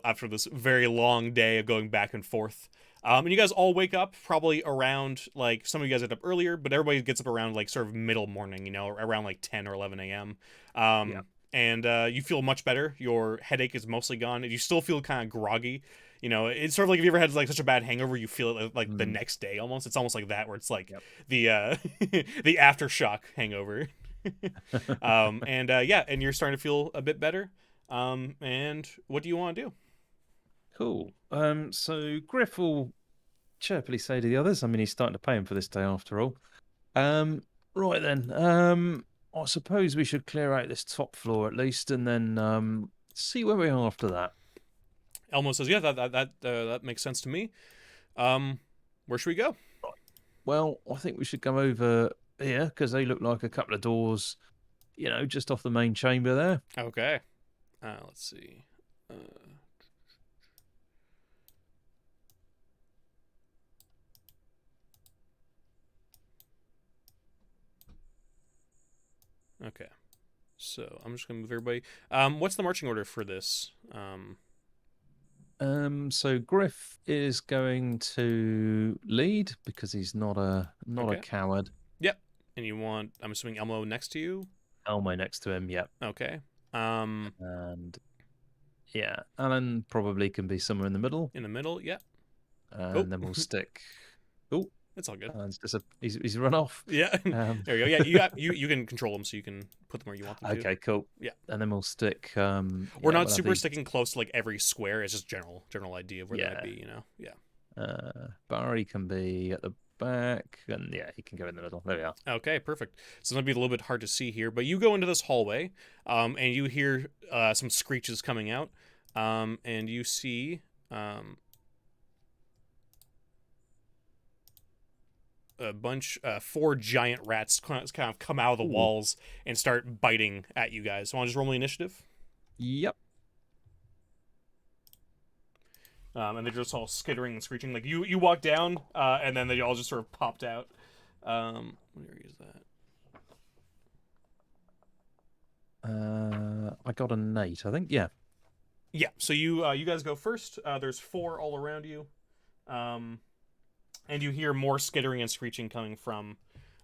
after this very long day of going back and forth. And you guys all wake up probably around, like, some of you guys get up earlier, but everybody gets up around like sort of middle morning, around like 10 or 11 a.m. Yeah. And you feel much better. Your headache is mostly gone. You still feel kind of groggy. It's sort of like if you ever had like such a bad hangover, you feel it like the Mm. next day almost. It's almost like that, where it's like Yep. the the aftershock hangover. Yeah, and you're starting to feel a bit better. And what do you want to do? Cool. So Griff will chirpily say to the others, I mean he's starting to pay him for this day after all. Um, right then. I suppose we should clear out this top floor at least and then see where we are after that. Elmo says, "Yeah, that makes sense to me. Where should we go?" Well, I think we should go over here because they look like a couple of doors, just off the main chamber there. Okay. Let's see. Okay. So I'm just gonna move everybody. What's the marching order for this? So Griff is going to lead because he's not a Okay. coward. Yep. And you want? I'm assuming Elmo next to you. Elmo next to him, yep. Okay. And yeah, Alan probably can be somewhere in the middle, In the middle. Yep. Oh, and then we'll stick. Oh, it's all good. Alan's just he's run off. Yeah. There you go. Yeah, you can control them, so you can put them where you want them to. Okay, cool. Yeah. And then we'll stick. We're not we'll have super sticking close to like every square. It's just general idea of where they might Yeah. be. Yeah. Barry can be at the back, and yeah, he can go in the middle. There we are. Okay, perfect. So it might be a little bit hard to see here, but you go into this hallway, and you hear some screeches coming out, and you see four giant rats kind of come out of the Ooh. walls and start biting at you guys. So want to just roll me initiative? Yep. And they're just all skittering and screeching. Like you walk down, and then they all just sort of popped out. Where is that? I got an 8, I think. Yeah. Yeah. So you guys go first. There's four all around you, and you hear more skittering and screeching coming from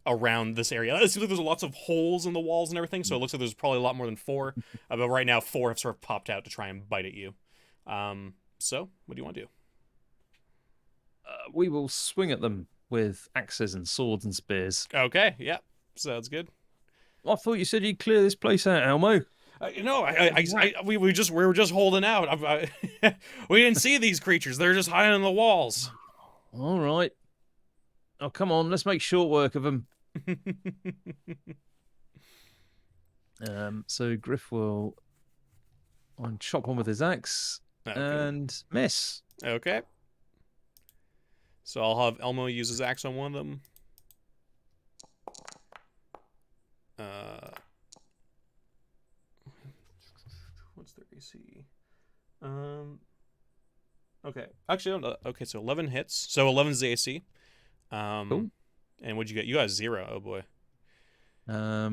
around this area. It seems like there's lots of holes in the walls and everything, so it looks like there's probably a lot more than four. But right now, four have sort of popped out to try and bite at you. So what do you want to do? We will swing at them with axes and swords and spears. Okay. Yeah. Sounds good. I thought you said you'd clear this place out, Elmo. No, we were just holding out. We didn't see these creatures. They're just hiding in the walls. All right. Oh, come on. Let's make short work of them. So Griff will chop one with his axe and miss. Okay. So I'll have Elmo use his axe on one of them. What's their AC? Okay. Actually, okay. So 11 hits. So 11 is the AC. Cool. And what'd you get? You got 0. Oh boy. I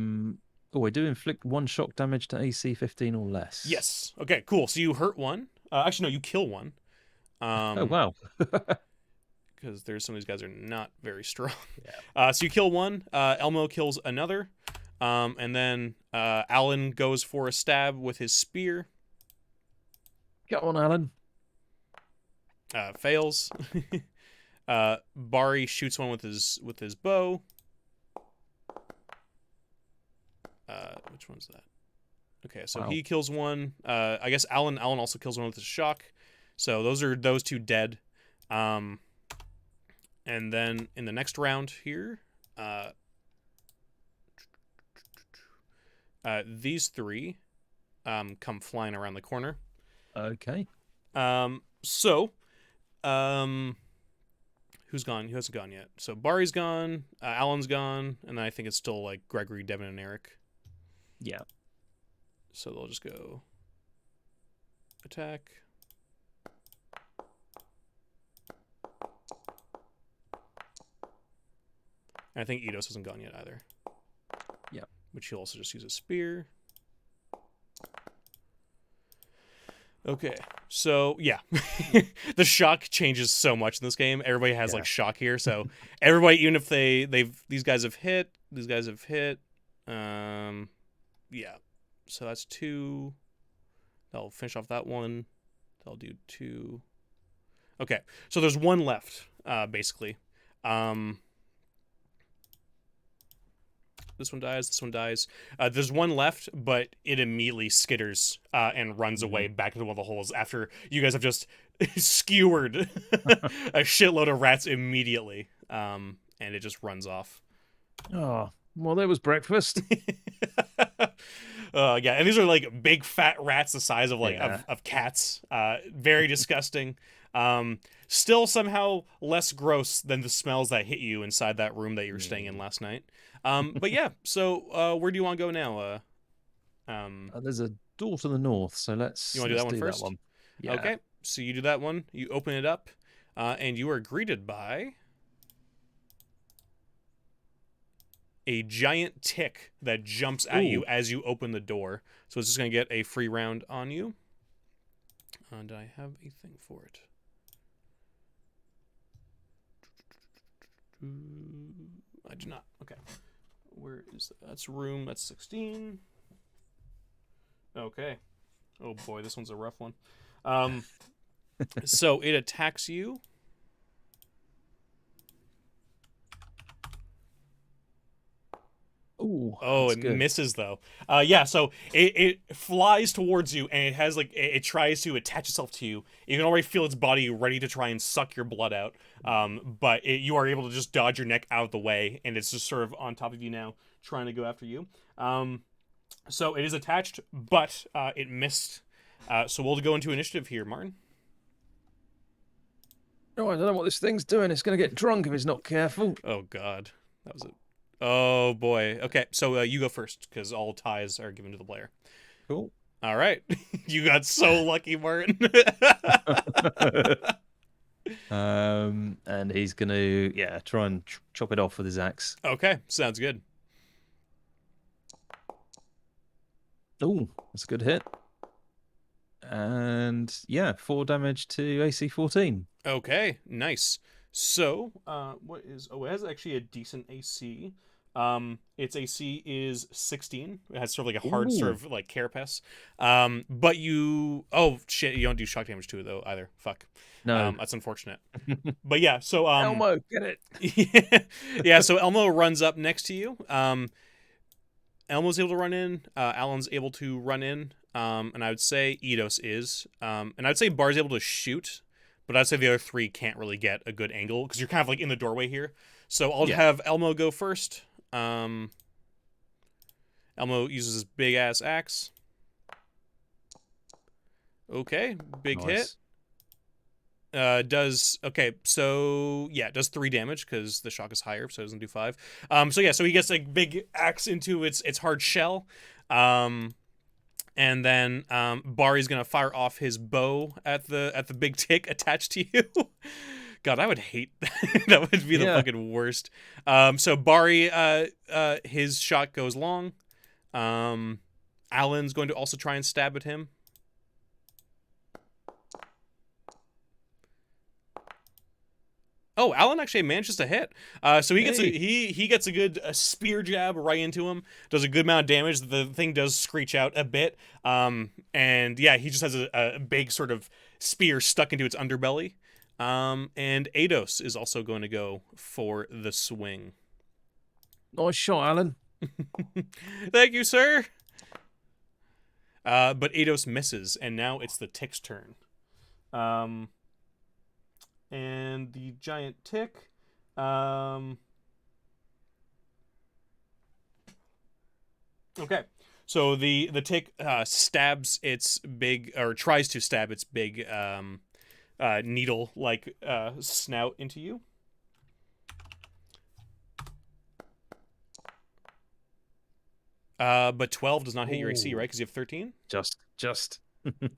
do inflict 1 shock damage to AC 15 or less. Yes. Okay. Cool. So you hurt one. Actually, no. You kill one. Oh wow. Because some of these guys are not very strong. Yeah. So you kill one. Elmo kills another. And then Alan goes for a stab with his spear. Get on, Alan. Fails. Bari shoots one with his bow. Which one's that? Okay, so Wow. he kills one. I guess Alan also kills one with his shock. So those two dead. And then in the next round here, these three come flying around the corner. Okay. So, who's gone? Who hasn't gone yet? So Bari's gone, Alan's gone, and then I think it's still like Gregory, Devin, and Eric. Yeah. So they'll just go attack. And I think Eidos hasn't gone yet either. Yeah. Which he'll also just use a spear. Okay, so yeah, the shock changes so much in this game. Everybody has like shock here, so everybody, even if these guys have hit, yeah. So that's 2. They'll finish off that one. They'll do 2. Okay, so there's 1 left, basically. This one dies. There's 1 left, but it immediately skitters and runs away back into one of the holes after you guys have just skewered a shitload of rats immediately. And it just runs off. Oh, well, there was breakfast. Yeah, and these are like big fat rats the size of of cats. Very disgusting. Still somehow less gross than the smells that hit you inside that room that you were staying in last night. But yeah, so where do you want to go now? There's a door to the north, so you want to do that one first? Yeah. Okay, so you do that one. You open it up, and you are greeted by a giant tick that jumps at you as you open the door. So it's just going to get a free round on you. And I have a thing for it. I do not. Okay. Where is that? That's 16. Okay. Oh boy, this one's a rough one. So it attacks you. Oh, it misses though. Yeah, so it flies towards you and it has like it tries to attach itself to you. You can already feel its body ready to try and suck your blood out. But you are able to just dodge your neck out of the way, and it's just sort of on top of you now, trying to go after you. So it is attached, but it missed. So we'll go into initiative here, Martin. Oh, I don't know what this thing's doing. It's going to get drunk if it's not careful. Oh God, that was it. Oh boy. Okay, so you go first because all ties are given to the player. Cool. All right, you got so lucky, Martin. And he's going to, try and chop it off with his axe. Okay, sounds good. Oh, that's a good hit. And 4 damage to AC 14. Okay, nice. So, what is? Oh, it has actually a decent AC. Its AC is 16. It has sort of like a hard sort Ooh. of like carapace. But you, oh shit, you don't do shock damage to it though either. Fuck. No. That's unfortunate. But yeah, so Elmo, get it. yeah, so Elmo runs up next to you. Elmo's able to run in. Alan's able to run in. And I would say Eidos is. And I would say Bar's able to shoot, but I'd say the other three can't really get a good angle because you're kind of like in the doorway here. So I'll have Elmo go first. Elmo uses his big ass axe. Okay, big hit. Does does 3 damage because the shock is higher, so it doesn't do 5. So he gets a big axe into its hard shell. And then Bari's gonna fire off his bow at the big tick attached to you. God, I would hate that. That would be the fucking worst. So Bari, his shot goes long. Alan's going to also try and stab at him. Oh, Alan actually manages to hit. So he gets he gets a good spear jab right into him. Does a good amount of damage. The thing does screech out a bit. And yeah, he just has a big sort of spear stuck into its underbelly. And Eidos is also going to go for the swing. Nice shot, Alan. Thank you, sir. But Eidos misses, and now it's the tick's turn. And the giant tick. Okay, so the tick stabs its big, or tries to stab its big needle-like snout into you. But 12 does not hit your AC, right? Because you have 13. Just.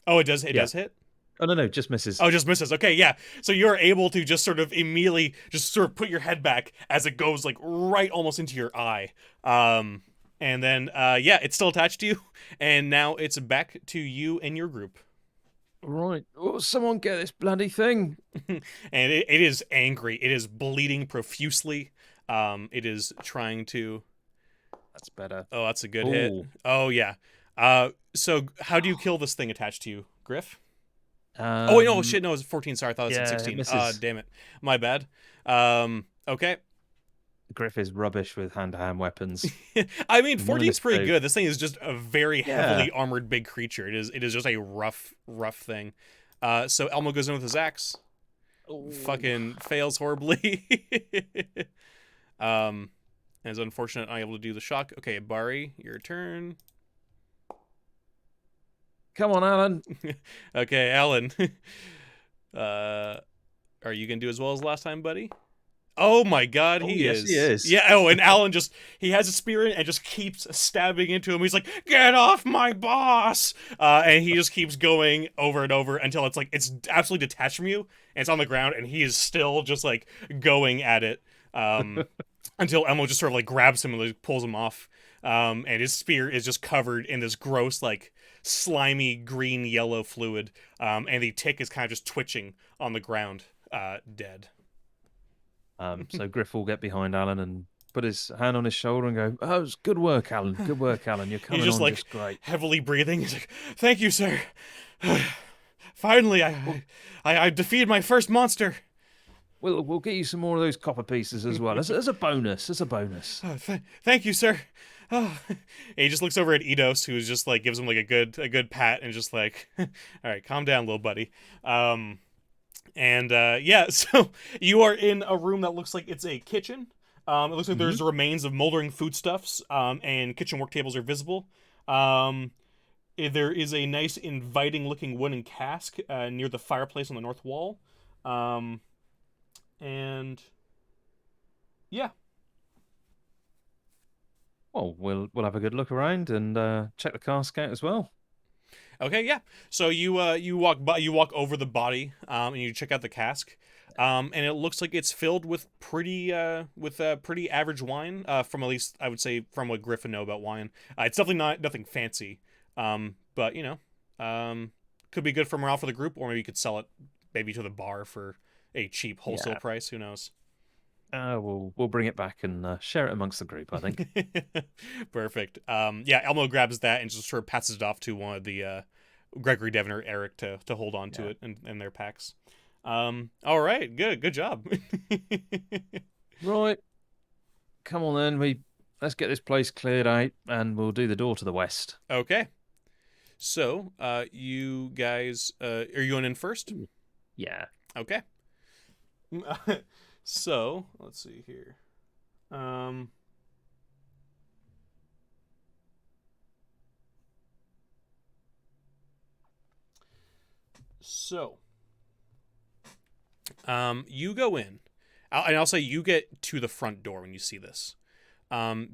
Oh, it does. It does hit. Oh, no, just misses. Oh, just misses. Okay, yeah. So you're able to just sort of immediately just sort of put your head back as it goes like right almost into your eye. And then, it's still attached to you. And now it's back to you and your group. Right. Oh, someone get this bloody thing. And it is angry. It is bleeding profusely. It is trying to... That's better. Oh, that's a good hit. Oh, yeah. So how do you kill this thing attached to you, Griff? Oh, no, shit, no, it's 14. Sorry, I thought it said 16. Damn it. My bad. Okay. Griff is rubbish with hand-to-hand weapons. I mean, 14's pretty good. This thing is just a very heavily armored big creature. It is just a rough thing. So Elmo goes in with his axe. Fucking fails horribly. And it's unfortunate I'm able to do the shock. Okay, Bari, your turn. Come on, Alan. Okay, Alan. Are you gonna do as well as last time, buddy? Oh my God, he is. Yeah. Oh, and Alan he has a spear and just keeps stabbing into him. He's like, "Get off my boss!" And he just keeps going over and over until it's absolutely detached from you and it's on the ground, and he is still just like going at it. Until Elmo just sort of like grabs him and like, pulls him off. And his spear is just covered in this gross, like, slimy green yellow fluid. And the tick is kind of just twitching on the ground, dead. So Griff will get behind Alan and put his hand on his shoulder and go, "Oh, it's good work, Alan. Good work, Alan. You're coming He's just great." Heavily breathing. He's like, "Thank you, sir. Finally, I defeated my first monster." We'll get you some more of those copper pieces as well as a bonus. As a bonus. Oh, thank you, sir. Oh. He just looks over at Eidos, who's just like gives him like a good pat and just like, all right, calm down, little buddy. So you are in a room that looks like it's a kitchen. It looks like there's the remains of moldering foodstuffs. And kitchen work tables are visible. There is a nice inviting looking wooden cask near the fireplace on the north wall. And yeah. Well, we'll have a good look around and check the cask out as well. Okay, yeah. So you walk over the body, and you check out the cask, and it looks like it's filled with pretty average wine. From at least I would say from what Griffin know about wine, it's definitely not nothing fancy. But could be good for morale for the group, or maybe you could sell it maybe to the bar for a cheap wholesale Yeah. price. Who knows? We'll bring it back and share it amongst the group, I think. Perfect. Yeah, Elmo grabs that and just sort of passes it off to one of the Gregory, Devon, or Eric to hold on to Yeah. it in their packs. All right, good job. Right. Come on then. Let's get this place cleared out and we'll do the door to the west. Okay, so you guys, are you going in first? Ooh. Yeah. Okay. So let's see here. Um, so you go in, and I'll say you get to the front door when you see this,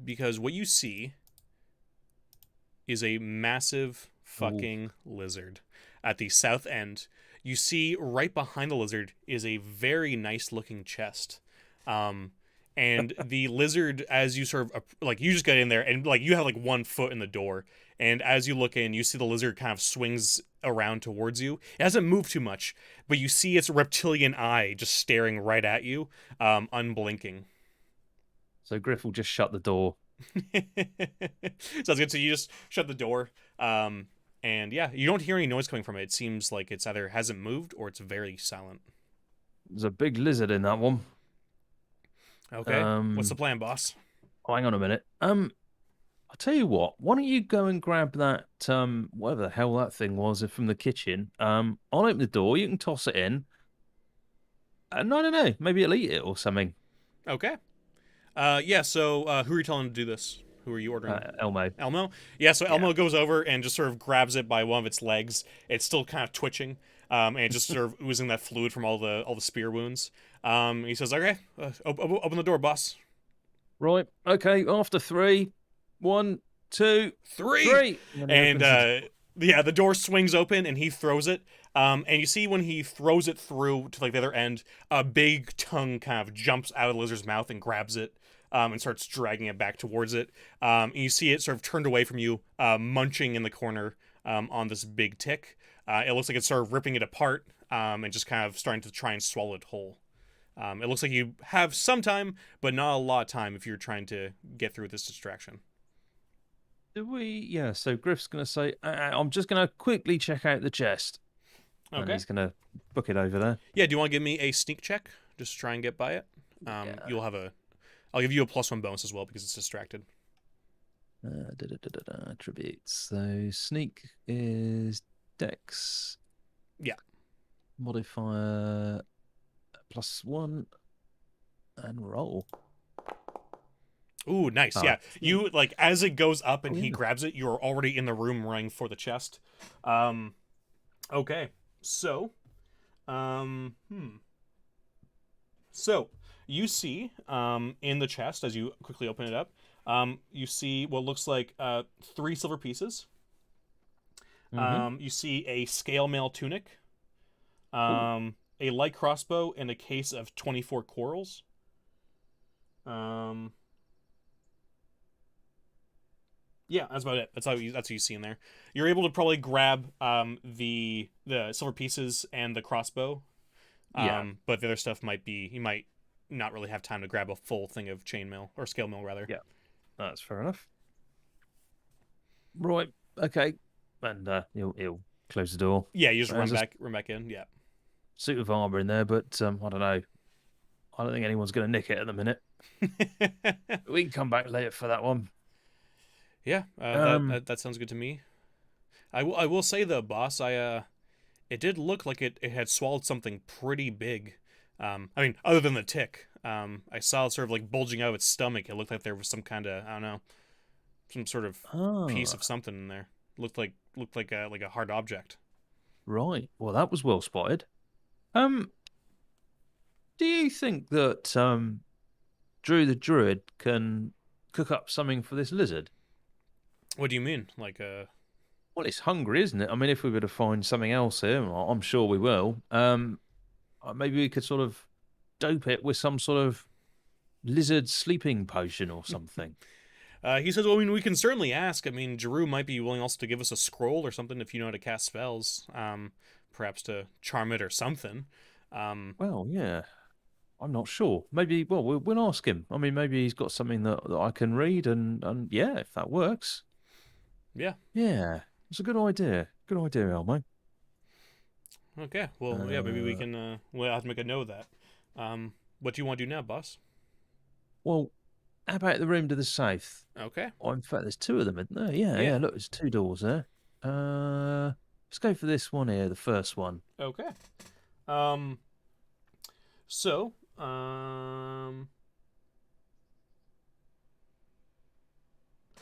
because what you see is a massive Ooh. fucking lizard at the south end. You see right behind the lizard is a very nice looking chest. And the lizard, as you sort of like, you just get in there and like you have like 1 foot in the door, and as you look in, you see the lizard kind of swings around towards you. It hasn't moved too much, but you see its reptilian eye just staring right at you, unblinking. So Griff will just shut the door. Sounds good. So you just shut the door, and yeah, you don't hear any noise coming from it. It seems like it's either hasn't moved or it's very silent. There's a big lizard in that one. Okay, what's the plan, boss? Hang on a minute. I'll tell you what. Why don't you go and grab that whatever the hell that thing was from the kitchen? I'll open the door. You can toss it in, and I don't know. Maybe it'll eat it or something. Okay. Yeah. So, who are you telling to do this? Who are you ordering? Elmo. Elmo. Yeah. So Yeah. Elmo goes over and just sort of grabs it by one of its legs. It's still kind of twitching, and it's just sort of oozing that fluid from all the spear wounds. He says, "Okay, open the door, boss." Right. Okay. After three. 1, 2, Three. 3. And then he And opens the door. yeah, the door swings open and he throws it. And you see when he throws it through to like the other end, a big tongue kind of jumps out of the lizard's mouth and grabs it. And starts dragging it back towards it. And you see it sort of turned away from you, munching in the corner on this big tick. It looks like it's sort of ripping it apart, and just kind of starting to try and swallow it whole. It looks like you have some time, but not a lot of time if you're trying to get through this distraction. Do we? Yeah. So Griff's going to say, I'm just going to quickly check out the chest. And Okay. he's going to book it over there. Yeah, do you want to give me a sneak check? Just to try and get by it. Yeah. You'll have a. I'll give you a +1 bonus as well because it's distracted. Attributes. So sneak is dex. Yeah. Modifier +1 and roll. Ooh, nice. Ah, Yeah, you like as it goes up and oh, he yeah. grabs it, you're already in the room running for the chest. Okay, so, so you see, in the chest as you quickly open it up, you see what looks like 3 silver pieces. Mm-hmm. You see a scale mail tunic, Ooh. a light crossbow, and a case of 24 corals. Um, yeah, that's about it. That's what you see in there. You're able to probably grab the silver pieces and the crossbow. Yeah, But the other stuff might be you might not really have time to grab a full thing of chainmail or scale mail rather. yeah, that's fair enough. Right, okay. And he'll close the door. Yeah, you just There's a run back in. Yeah. suit of armor in there, but I don't know. I don't think anyone's going to nick it at the minute. We can come back later for that one. Yeah, that sounds good to me. I will say though, boss, it did look like it had swallowed something pretty big. I mean, other than the tick. I saw it sort of like bulging out of its stomach. It looked like there was some kind of I don't know, some sort of piece Ah, of something in there. Looked like a hard object. right. Well, that was well spotted. Um, Do you think that Drew the Druid can cook up something for this lizard? What do you mean? Well, it's hungry, isn't it? I mean, if we were to find something else here, well, I'm sure we will. Maybe we could sort of dope it with some sort of lizard sleeping potion or something. He says, well, I mean, we can certainly ask. I mean, Jeru might be willing also to give us a scroll or something if you know how to cast spells. Perhaps to charm it or something. Well, yeah, I'm not sure. Maybe, well, we'll ask him. I mean, maybe he's got something that I can read, and yeah, if that works, Yeah. yeah, it's a good idea. Good idea, Elmo. Okay. Well, yeah, maybe we Uh, can, we'll have to make a note of that. What do you want to do now, boss? well, how about the room to the south? Okay. Oh, in fact, there's two of them, isn't there? Yeah, Yeah. yeah. Look, there's two doors there. Let's go for this one here, the first one. Okay. Um, so, um,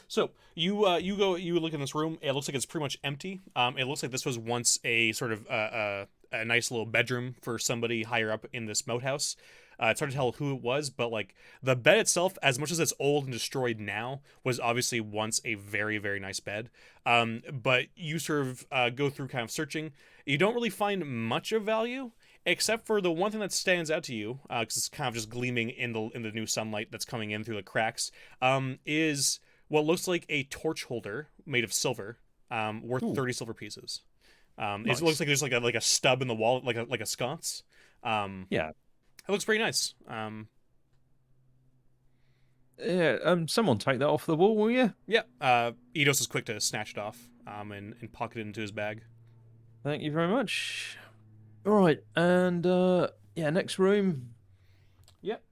So you look in this room. It looks like it's pretty much empty. It looks like this was once a sort of a nice little bedroom for somebody higher up in this moat house. It's hard to tell who it was, but like the bed itself, as much as it's old and destroyed now, was obviously once a very very nice bed. But you sort of go through kind of searching. You don't really find much of value, except for the one thing that stands out to you, because it's kind of just gleaming in the new sunlight that's coming in through the cracks. Is what looks like a torch holder made of silver, worth Ooh, 30 silver pieces. It looks nice. like there's like a stub in the wall, like a sconce. Yeah. It looks pretty nice. Yeah, someone take that off the wall, will you? Yeah. Eidos is quick to snatch it off, and pocket it into his bag. Thank you very much. All right, and yeah, next room. Yep.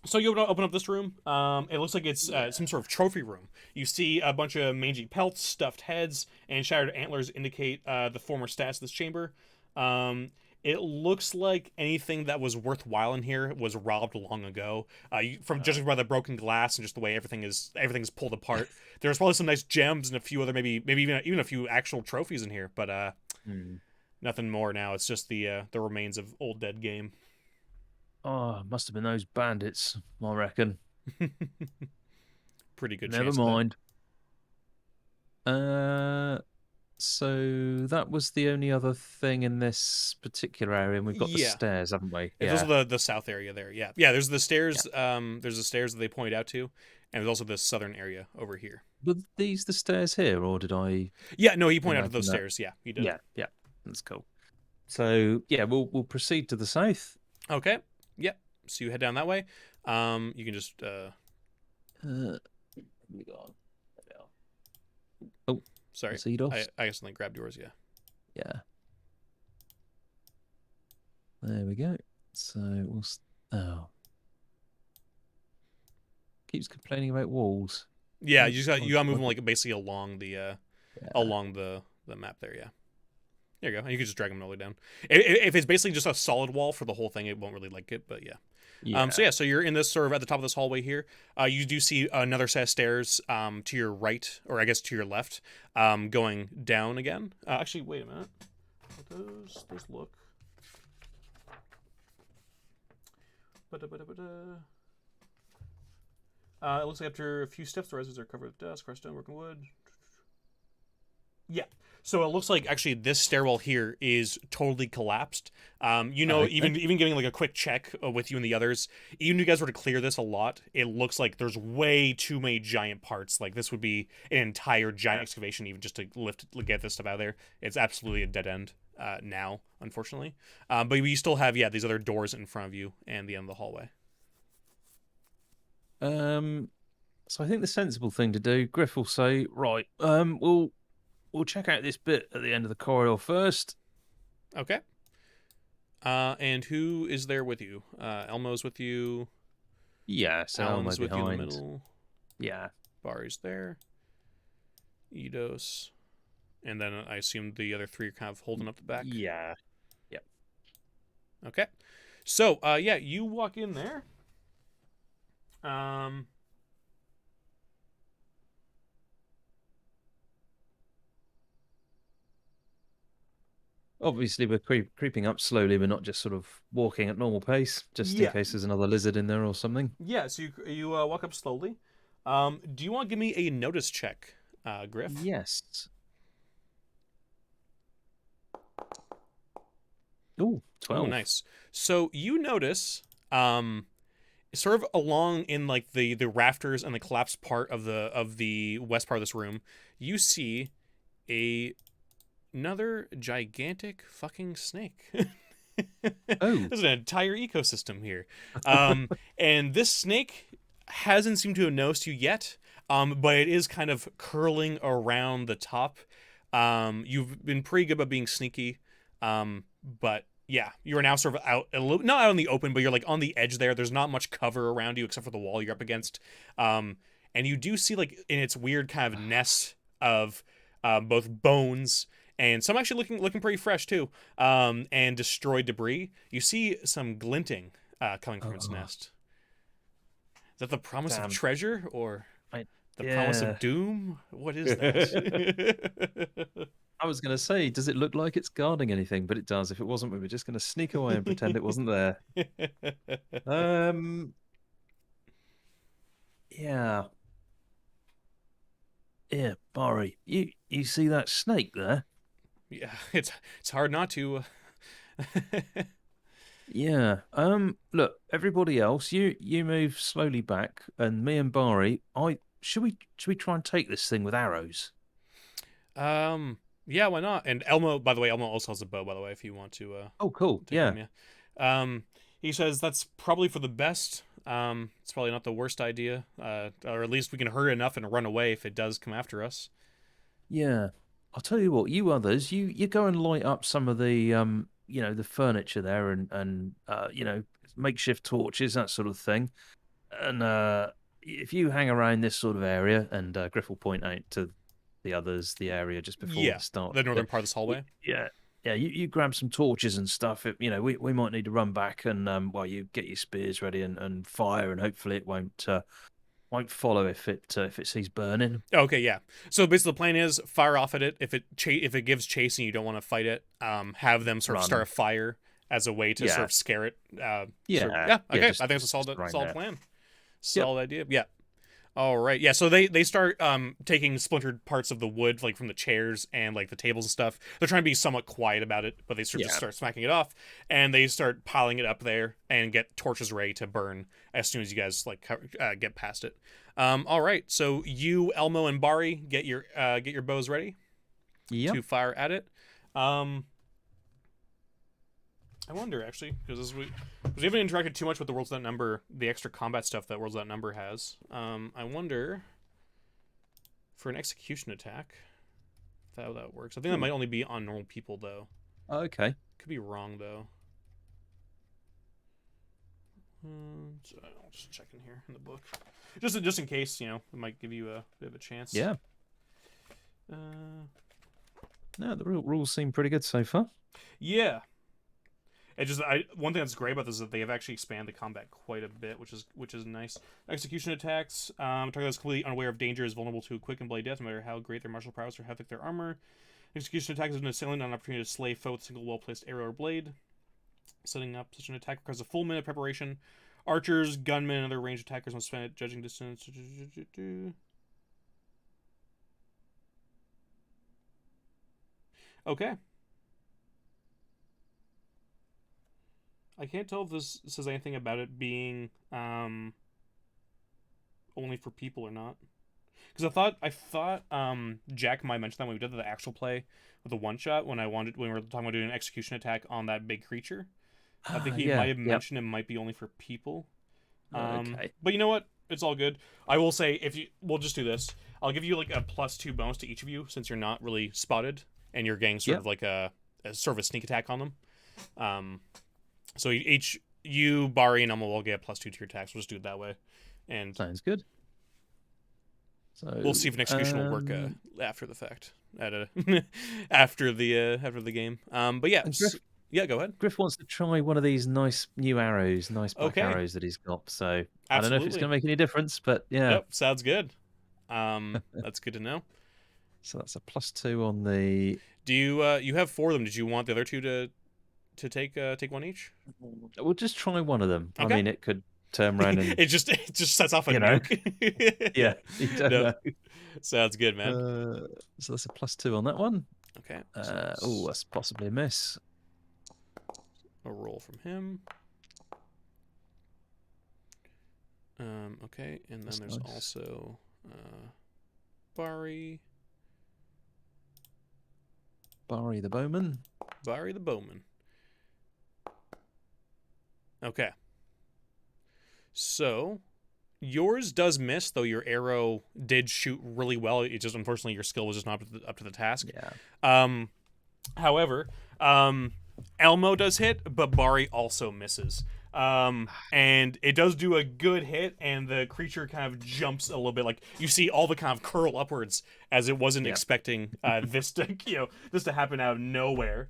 So you open up this room. It looks like it's Yeah. some sort of trophy room. You see a bunch of mangy pelts, stuffed heads, and shattered antlers indicate the former stats of this chamber. It looks like anything that was worthwhile in here was robbed long ago. From Uh, judging by the broken glass and just the way everything's pulled apart. There's probably some nice gems and a few other maybe even a few actual trophies in here, but hmm. nothing more now. It's just the remains of old dead game. Oh, must have been those bandits, I reckon. Pretty good Never chance of that. mind. Uh, so that was the only other thing in this particular area, and we've got the Yeah. stairs, haven't we? It's also Yeah. the south area there. Yeah, yeah. There's the Yeah. stairs. There's the stairs that they point out to, and there's also the southern area over here. Were these the stairs here, or did I Yeah, no, he pointed out to those imagine that? stairs. Yeah, he did. Yeah, yeah. That's cool. So yeah, we'll proceed to the south. Okay. Yep. So you head down that way. You can just. We got. Oh, Sorry, that's Eidos. I accidentally grabbed yours. Yeah. Yeah. There we go. So oh, keeps complaining about walls. Yeah, Why, you got to move why, them like basically yeah. along the map there. Yeah. There you go. And you can just drag them all the way down. If it's basically just a solid wall for the whole thing, it won't really like it. But yeah. Yeah. So yeah, so you're in this sort of at the top of this hallway here. You do see another set of stairs to your right, or I guess to your left, going down again. Actually, wait a minute. What does this look? Ba-da-ba-da-ba-da. It looks like after a few steps, the residents are covered with dust, crushed stone, broken wood. Yeah. So it looks like actually this stairwell here is totally collapsed. Okay. Even giving like a quick check with you and the others, even if you guys were to clear this a lot, it looks like there's way too many giant parts. Like this would be an entire giant excavation even just to get this stuff out of there. It's absolutely a dead end now, unfortunately. But you still have these other doors in front of you and the end of the hallway. So I think the sensible thing to do, Griff will say, right, we'll check out this bit at the end of the corridor first. Okay. And who is there with you? Elmo's with you. Yeah, so Elmo Alan's with you in the behind. middle. Yeah. Barry's there. Eidos. And then I assume the other three are kind of holding up the back. Yeah. Yep. Okay. So, yeah, you walk in there. Obviously, we're creeping up slowly. We're not just sort of walking at normal pace, just in Yeah, case there's another lizard in there or something. yeah. So you walk up slowly. Do you want to give me a notice check, Griff? Yes. Oh, Oh, 12. nice. So you notice, sort of along in like the rafters and the collapsed part of the west part of this room, you see a another gigantic fucking snake. Oh. There's an entire ecosystem here. And this snake hasn't seemed to have noticed you yet, but it is kind of curling around the top. You've been pretty good about being sneaky, but yeah, you are now sort of out a little, not out in the open, but you're like on the edge there. There's not much cover around you except for the wall you're up against. And you do see like in its weird kind of nest of both bones and some actually looking pretty fresh too, and destroyed debris. You see some glinting coming from its Oh, nest. Is that the promise of damn. treasure or I, the promise yeah. of doom? What is I that? was going to say, does it look like it's guarding anything? But it does. If it wasn't, we were just going to sneak away and pretend it wasn't there. Um, yeah. Yeah, Barry, you see that snake there? Yeah, it's hard not to. Yeah. Look, everybody else, you move slowly back, and me and Barry, I should we try and take this thing with arrows? Yeah, why not? And Elmo, by the way, Elmo also has a bow, by the way, if you want to Oh, cool. take with Yeah. him, yeah. He says that's probably for the best. It's probably not the worst idea. Or at least we can hurry enough and run away if it does come after us. Yeah. I'll tell you what, you others, you go and light up some of the the furniture there and makeshift torches, that sort of thing. And if you hang around this sort of area, and Griff will point out to the others the area just before Yeah, the start the of northern it. part of this hallway. Yeah, yeah. You grab some torches and stuff. We might need to run back and while you get your spears ready and fire, and hopefully it won't follow if it sees burning. Okay, yeah. So basically, the plan is fire off at it. If it gives chase and you don't want to fight it, have them sort of start Run. a fire as a way to sort Yeah, of scare it. yeah, Yeah. yeah. Okay, I think it's a Just around solid there. plan. Yep. Solid idea. Yeah. All right. Yeah. So they start taking splintered parts of the wood, like from the chairs and like the tables and stuff. They're trying to be somewhat quiet about it, but they sort of just Yeah. start smacking it off, and they start piling it up there and get torches ready to burn as soon as you guys like get past it. All right. So you, Elmo, and Bari get your bows ready Yep. to fire at it. I wonder actually because we haven't interacted too much with the Worlds Without Number, the extra combat stuff that Worlds Without Number has. I wonder for an execution attack if how that works. I think that might only be on normal people though. Okay. Could be wrong though. So I'll just check in here in the book, just in case it might give you a bit of a chance. Yeah. No, the rules seem pretty good so far. Yeah. One thing that's great about this is that they have actually expanded the combat quite a bit, which is nice. Execution attacks. Target that's completely unaware of danger is vulnerable to a quick and bloody death, no matter how great their martial prowess or how thick their armor. Execution attack is an assailant on an opportunity to slay foe with a single well-placed arrow or blade. Setting up such an attack requires a full minute preparation. Archers, gunmen, and other ranged attackers must spend it judging distance. Okay. I can't tell if this says anything about it being only for people or not. Because I thought Jack might mention that when we did the actual play with the one shot when we were talking about doing an execution attack on that big creature. I think he might Yeah. have Yep. mentioned it might be only for people. Okay. But you know what? It's all good. I will say we'll just do this. I'll give you like a +2 bonus to each of you since you're not really spotted and you're getting sort Yep. of like a sort of a sneak attack on them. So each you, Bari, and Elmo will get a +2 to your attacks. We'll just do it that way, and Sounds good. So we'll see if an execution will work after the fact after the game. But yeah, Griff, yeah, go ahead. Griff wants to try one of these nice new arrows, nice black Okay, arrows that he's got. So I don't know if it's absolutely. going to make any difference, but yeah. Yep, sounds good. That's good to know. So that's a +2 on the. Do you you have 4 of them? Did you want the other two to take one each? We'll just try one of them. I Okay. mean, it could turn around and It just sets off a you know, nuke. Yeah. yeah, you don't No, know. sounds good, man. So that's a +2 on that one. Okay. So Oh, that's that's possibly a miss. a roll from him. Okay, and then That's there's nice. also Bari. Barry the bowman. Bari the Bowman. Okay. So yours does miss, though your arrow did shoot really well. It just unfortunately your skill was just not up to the task. Yeah. However, Elmo does hit, but Bari also misses. And it does do a good hit, and the creature kind of jumps a little bit. Like you see all the kind of curl upwards as it wasn't Yeah. expecting this to this to happen out of nowhere.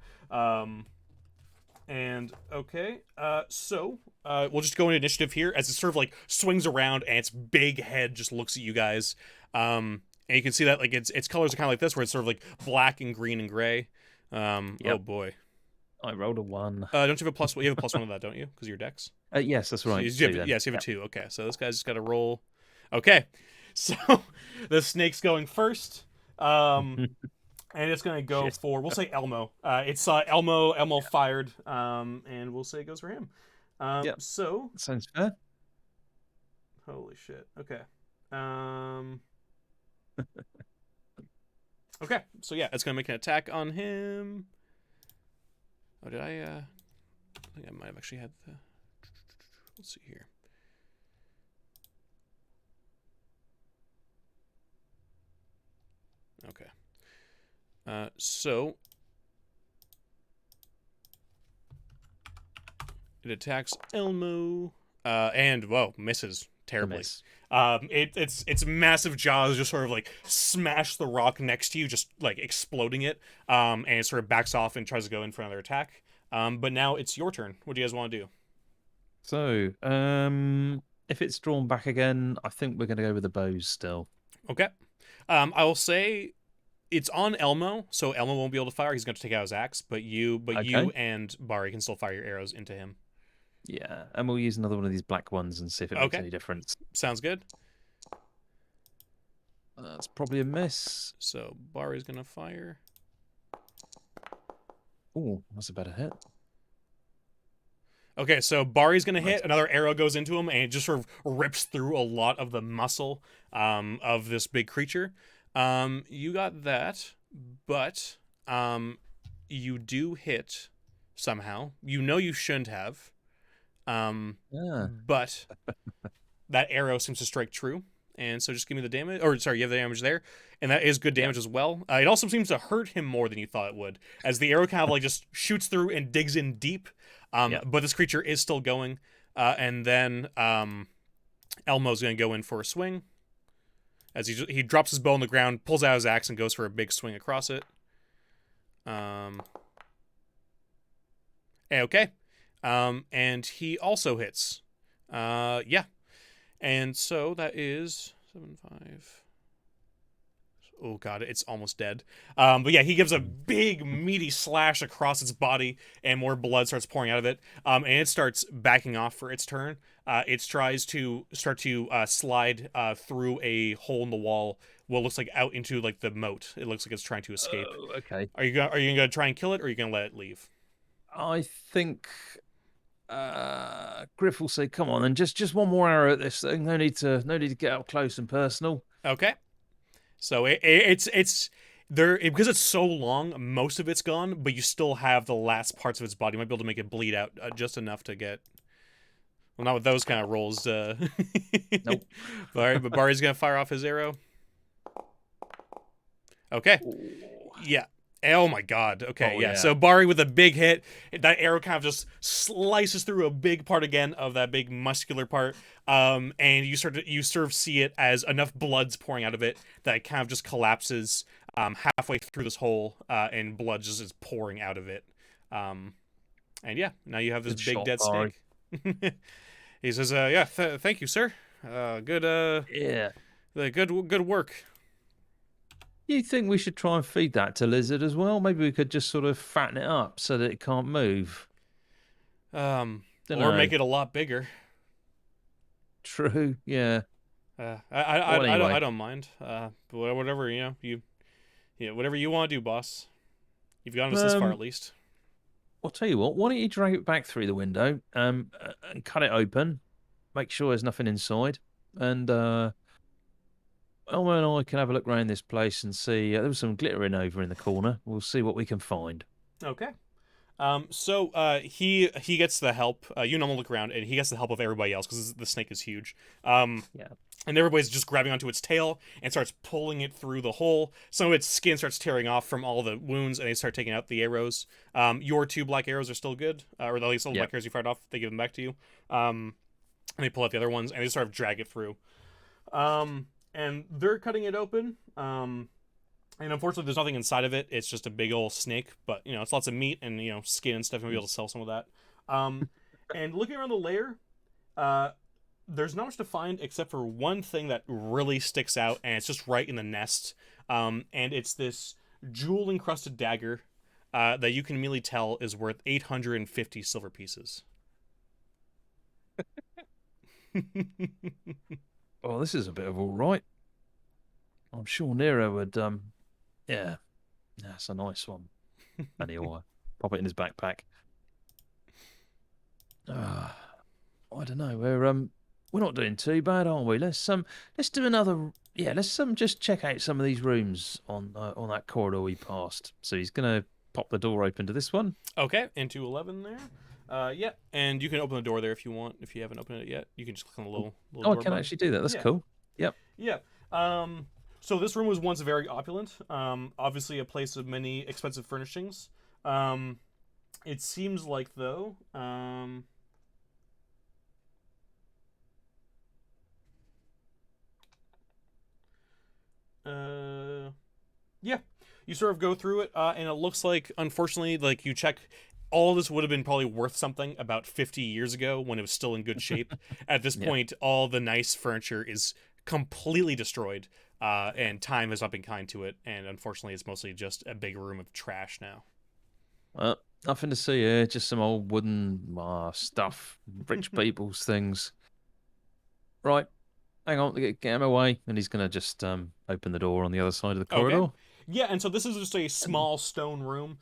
And okay, so we'll just go into initiative here as it sort of like swings around and its big head just looks at you guys. And you can see that like its colors are kind of like this, where it's sort of like black and green and gray. Oh Yep. boy. I rolled a 1. Don't you have a plus? You have a +1 of that, don't you? Because your dex. Yes, that's right. So Two then. yes, you have a Yep. 2. Okay, so this guy's just got to roll. Okay, so the snake's going first. And it's gonna go Shit. for, we'll say Elmo. It's Elmo fired. And we'll say it goes for him. Yep. So Sounds fair. holy shit. Okay. Okay. So yeah, it's gonna make an attack on him. Oh, did I think I might have actually had the. Let's see here. Okay. So it attacks Elmo, and whoa, misses terribly. Miss. Its massive jaws just sort of like smash the rock next to you, just like exploding it. And it sort of backs off and tries to go in for another attack. But now it's your turn. What do you guys want to do? So, if it's drawn back again, I think we're going to go with the bows still. Okay. I will say it's on Elmo, so Elmo won't be able to fire. He's going to take out his axe, but you Okay. and Bari can still fire your arrows into him. Yeah, and we'll use another one of these black ones and see if it makes Okay. any difference. Sounds good. That's probably a miss. So Bari's going to fire. Oh, that's a better hit. Okay, so Bari's gonna Nice. hit. Another arrow goes into him, and it just sort of rips through a lot of the muscle of this big creature. You got that, but you do hit somehow. You know you shouldn't have, Yeah. but that arrow seems to strike true. And so just give me the damage. Or sorry, you have the damage there, and that is good damage as well. It also seems to hurt him more than you thought it would, as the arrow kind of like just shoots through and digs in deep. But this creature is still going, and then Elmo's going to go in for a swing, as he drops his bow on the ground, pulls out his axe, and goes for a big swing across it. Okay, and he also hits. Yeah, and so that is 7, 5. Oh god, it's almost dead. But yeah, he gives a big meaty slash across its body, and more blood starts pouring out of it. And it starts backing off for its turn. It tries to slide through a hole in the wall, what looks like out into like the moat. It looks like it's trying to escape. Oh, okay. Are you gonna try and kill it, or are you gonna let it leave? I think Griff will say, "Come on, then just one more arrow at this thing. No need to get up close and personal." Okay. So it's there because it's so long. Most of it's gone, but you still have the last parts of its body. You might be able to make it bleed out just enough to get. Well, not with those kind of rolls. Nope. All right, but Bari's gonna fire off his arrow. Okay. Yeah. Oh my god. Okay, Oh, yeah. yeah. So Bari with a big hit, that arrow kind of just slices through a big part again of that big muscular part. And you sort of see it as enough blood's pouring out of it that it kind of just collapses halfway through this hole, and blood just is pouring out of it. And yeah, now you have this Good big shot, dead Bari. snake. He says, "Yeah, thank you, sir. Good, Yeah. good work." You think we should try and feed that to lizard as well? Maybe we could just sort of fatten it up so that it can't move. Don't Or know. make it a lot bigger. True. Yeah. I Well, I don't anyway. I don't mind. But whatever whatever you want to do, boss. You've gotten us this far Um, at least. I'll tell you what. Why don't you drag it back through the window, and cut it open. Make sure there's nothing inside, and Elmer and I can have a look around this place and see. There was some glittering over in the corner. We'll see what we can find. Okay. So he gets the help. You normally look around, and he gets the help of everybody else because the snake is huge. Yeah. And everybody's just grabbing onto its tail and starts pulling it through the hole. Some of its skin starts tearing off from all the wounds, and they start taking out the arrows. Your two black arrows are still good, or at least all the Yeah. black arrows you fired off. They give them back to you. And they pull out the other ones, and they sort of drag it through. And they're cutting it open. And unfortunately, there's nothing inside of it. It's just a big old snake, but it's lots of meat and skin and stuff. And we'll be able to sell some of that. Um, and looking around the lair, uh, there's not much to find except for one thing that really sticks out, and it's just right in the nest. And it's this jewel encrusted dagger that you can immediately tell is worth 850 silver pieces. Oh, this is a bit of all right. I'm sure Nero would. Yeah. That's a nice one. And he'll pop it in his backpack. Ah, I don't know. We're not doing too bad, are we? Let's do another. Yeah, let's just check out some of these rooms on that corridor we passed. So he's gonna pop the door open to this one. Okay, into 11 there. Yeah, and you can open the door there if you want. If you haven't opened it yet, you can just click on the little Oh, I door can button. actually do that. That's Yeah, cool. Yep. yeah. So this room was once very opulent. Obviously a place of many expensive furnishings. It seems like though. Yeah, you sort of go through it, and it looks like, unfortunately, like you check, all this would have been probably worth something about 50 years ago when it was still in good shape. At this Yeah. point, all the nice furniture is completely destroyed, and time has not been kind to it, and unfortunately, it's mostly just a big room of trash now. Nothing to see here. Just some old wooden stuff, rich people's things. Right. Hang on. Get him away, and he's gonna just open the door on the other side of the Okay. corridor. Yeah, and so this is just a small stone room.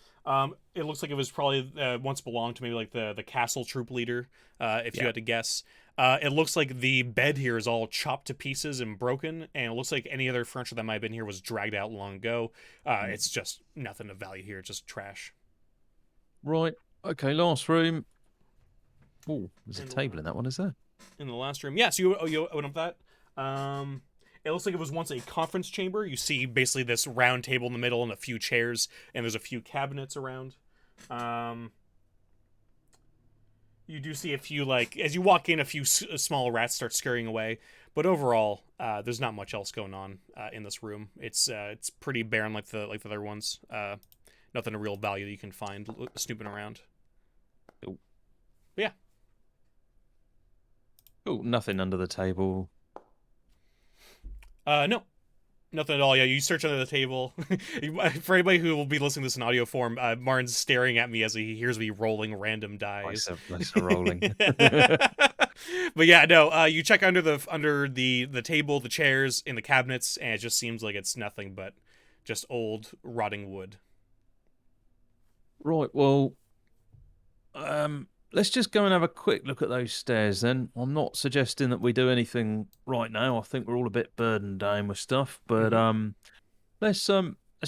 It looks like it was probably once belonged to maybe like the castle troop leader, if you Yeah. had to guess. It looks like the bed here is all chopped to pieces and broken, and it looks like any other furniture that might have been here was dragged out long ago. Mm. It's just nothing of value here, just trash. Right. Okay. Last room. Oh, there's a In the, table in that one, is there? in the last room, yeah. So you open up that. It looks like it was once a conference chamber. You see basically this round table in the middle and a few chairs, and there's a few cabinets around. Um, you do see a few, like, as you walk in, a few small rats start scurrying away. But overall, there's not much else going on in this room. It's pretty barren, like the other ones. Nothing of real value that you can find snooping around. Oh, But yeah. oh, nothing under the table. No, nothing at all. Yeah, you search under the table. For anybody who will be listening to this in audio form, Martin's staring at me as he hears me rolling random dice. Nice rolling. But yeah, no. You check under the table, the chairs, in the cabinets, and it just seems like it's nothing but just old rotting wood. Right. Well, let's just go and have a quick look at those stairs then. I'm not suggesting that we do anything right now. I think we're all a bit burdened down with stuff, but Mm-hmm. let's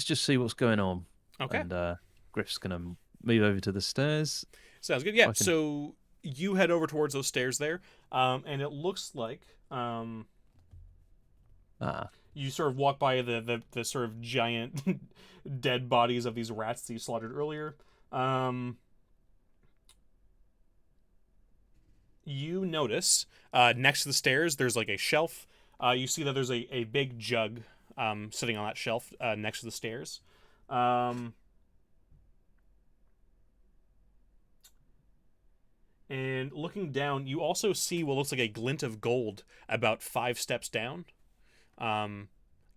just see what's going on. Okay, And Griff's gonna move over to the stairs. sounds good. Yeah, I can so you head over towards those stairs there, and it looks like ah you sort of walk by the sort of giant dead bodies of these rats that you slaughtered earlier. Um, you notice next to the stairs there's like a shelf. You see that there's a big jug sitting on that shelf next to the stairs. Um, and looking down, you also see what looks like a glint of gold about 5 steps down. Um,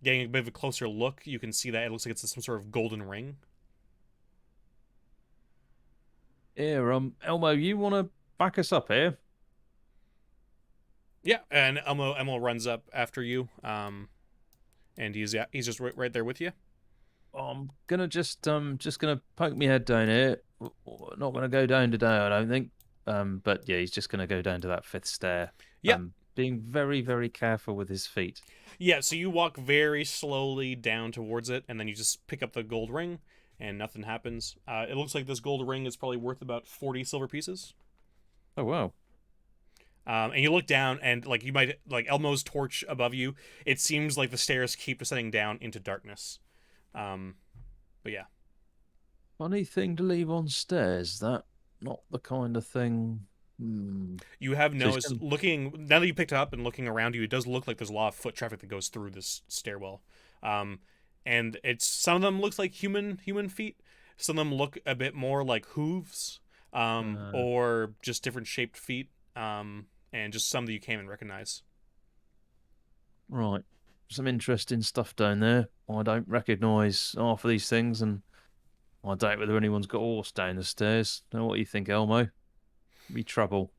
getting a bit of a closer look, you can see that it looks like it's some sort of golden ring. Here, Elmo, you want to back us up here? Yeah, and Elmo runs up after you, and he's just right there with you. I'm gonna just gonna poke my head down here. Not gonna go down today, I don't think. But yeah, he's just gonna go down to that fifth stair. Yeah, Being very, very careful with his feet. yeah. So you walk very slowly down towards it, and then you just pick up the gold ring, and nothing happens. It looks like this gold ring is probably worth about 40 silver pieces. Oh wow. And you look down, and like you might like Elmo's torch above you. It seems like the stairs keep descending down into darkness. Um, but yeah, Funny thing to leave on stairs. That not the kind of thing. you have So he's noticed gonna, looking now that you picked it up and looking around you, it does look like there's a lot of foot traffic that goes through this stairwell. Um, and it's some of them looks like human feet. Some of them look a bit more like hooves, uh, or just different shaped feet. And just some that you can't even recognize. right. Some interesting stuff down there. I don't recognise half of these things, and I doubt whether anyone's got a horse down the stairs. Now, what do you think, Elmo? Be trouble.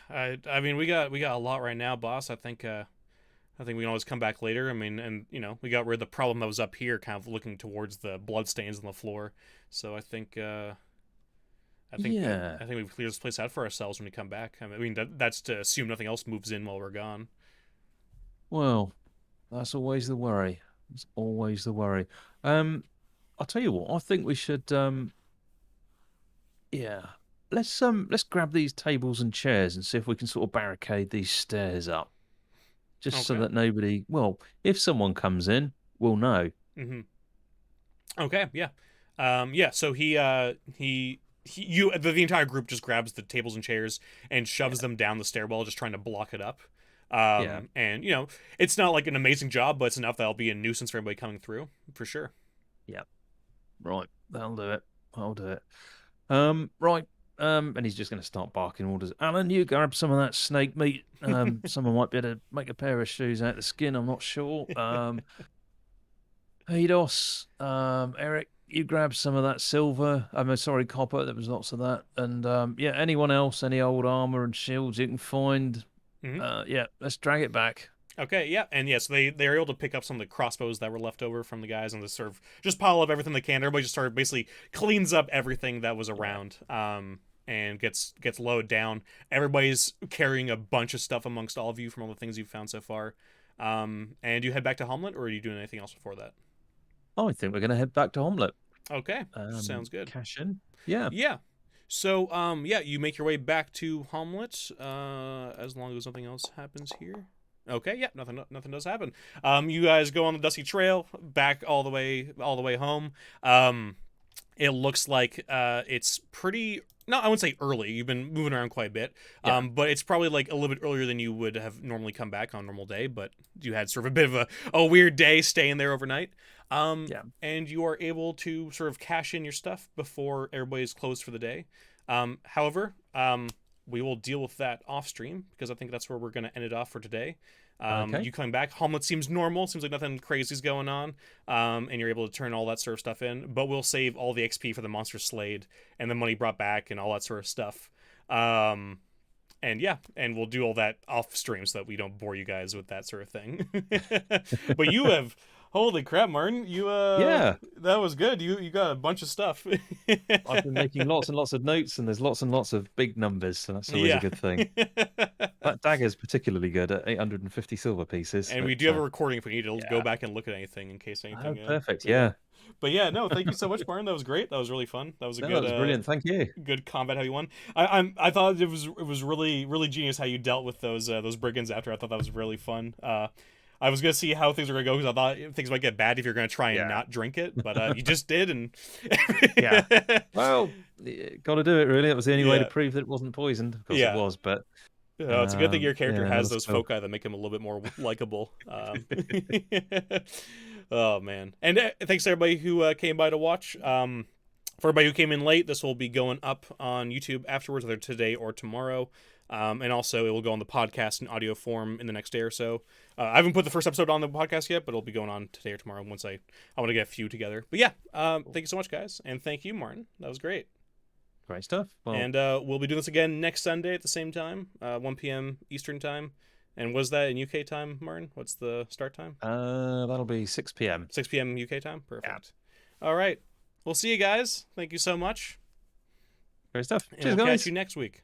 I mean, we got a lot right now, boss. I think we can always come back later. I mean, and we got rid of the problem that was up here, kind of looking towards the blood stains on the floor. So Yeah. I think we clear this place out for ourselves when we come back. I mean, that's to assume nothing else moves in while we're gone. Well, that's always the worry. It's always the worry. Um, I'll tell you what. I think we should. Yeah. Let's grab these tables and chairs and see if we can sort of barricade these stairs up, just so Okay. that nobody. Well, if someone comes in, we'll know. Mm-hmm. Okay. Yeah. Yeah. So the entire group just grabs the tables and chairs and Yeah. shoves them down the stairwell, just trying to block it up. Yeah. And it's not like an amazing job, but it's enough that'll be a nuisance for everybody coming through for sure. Yeah. Right. That'll do it. I'll do it. Right. And he's just going to start barking orders. Alan, you grab some of that snake meat. Someone might be able to make a pair of shoes out of the skin. I'm not sure. Eidos, Eric, you grab some of that silver. I'm sorry, copper. There was lots of that. And yeah, anyone else, any old armor and shields you can find. Hmm. Yeah, let's drag it back. Okay, yeah, and yes, they're able to pick up some of the crossbows that were left over from the guys and just sort of just pile up everything they can. Everybody just sort of basically cleans up everything that was Yeah. around, and gets lowered down. Everybody's carrying a bunch of stuff amongst all of you from all the things you've found so far. And you head back to Homelet, or are you doing anything else before that? I think we're going to head back to Homlet. Okay, sounds good. Cash in. Yeah. Yeah. So, yeah, you make your way back to Homelet, as long as nothing else happens here. Okay, yeah, nothing does happen. You guys go on the dusty trail back all the way home. It looks like it's pretty. No, I wouldn't say early. You've been moving around quite a bit, Yeah. but it's probably like a little bit earlier than you would have normally come back on a normal day. But you had sort of a bit of a weird day staying there overnight. Yeah. And you are able to sort of cash in your stuff before everybody's closed for the day. However, we will deal with that off stream because I think that's where we're going to end it off for today. Okay. You coming back, Homelet seems normal. Seems like nothing crazy's going on, and you're able to turn all that sort of stuff in. But we'll save all the XP for the monster slayed and the money brought back and all that sort of stuff. And yeah, and we'll do all that off stream so that we don't bore you guys with that sort of thing. But you have, holy crap, Martin, Yeah. that was good. You got a bunch of stuff. I've been making lots and lots of notes, and there's lots and lots of big numbers, so that's always a Yeah. good thing. That dagger's particularly good at 850 silver pieces. And we But do have a recording if we need to go yeah. back and look at anything in case Oh, anything. perfect. Yeah. Yeah. But yeah, no, thank you so much, Martin. That was great. That was really fun. That was a No, that was brilliant. Thank you. good combat how you won. I thought it was really genius how you dealt with those brigands after. I thought that was really fun. I was gonna see how things were gonna go because I thought things might get bad if you're gonna try and Yeah. not drink it, but you just did, and Yeah. Well, got to do it, really. That was the only way to yeah, prove that it wasn't poisoned. Of course it yeah. was, but It's a good thing your character yeah, has another those spell. foci that make him a little bit more likable. Oh man! And thanks to everybody who came by to watch. For everybody who came in late, this will be going up on YouTube afterwards, either today or tomorrow. And also, it will go on the podcast in audio form in the next day or so. I haven't put the first episode on the podcast yet, but it'll be going on today or tomorrow once I want to get a few together. But yeah, thank you so much, guys. And thank you, Martin. That was great. Great stuff. Well, And we'll be doing this again next Sunday at the same time, 1 p.m. Eastern time. And was that in UK time, Martin? What's the start time? that'll be 6 p.m. 6 p.m. UK time? Perfect. Yeah. All right. We'll see you guys. Thank you so much. Great stuff. And Cheers, we'll guys. catch you next week.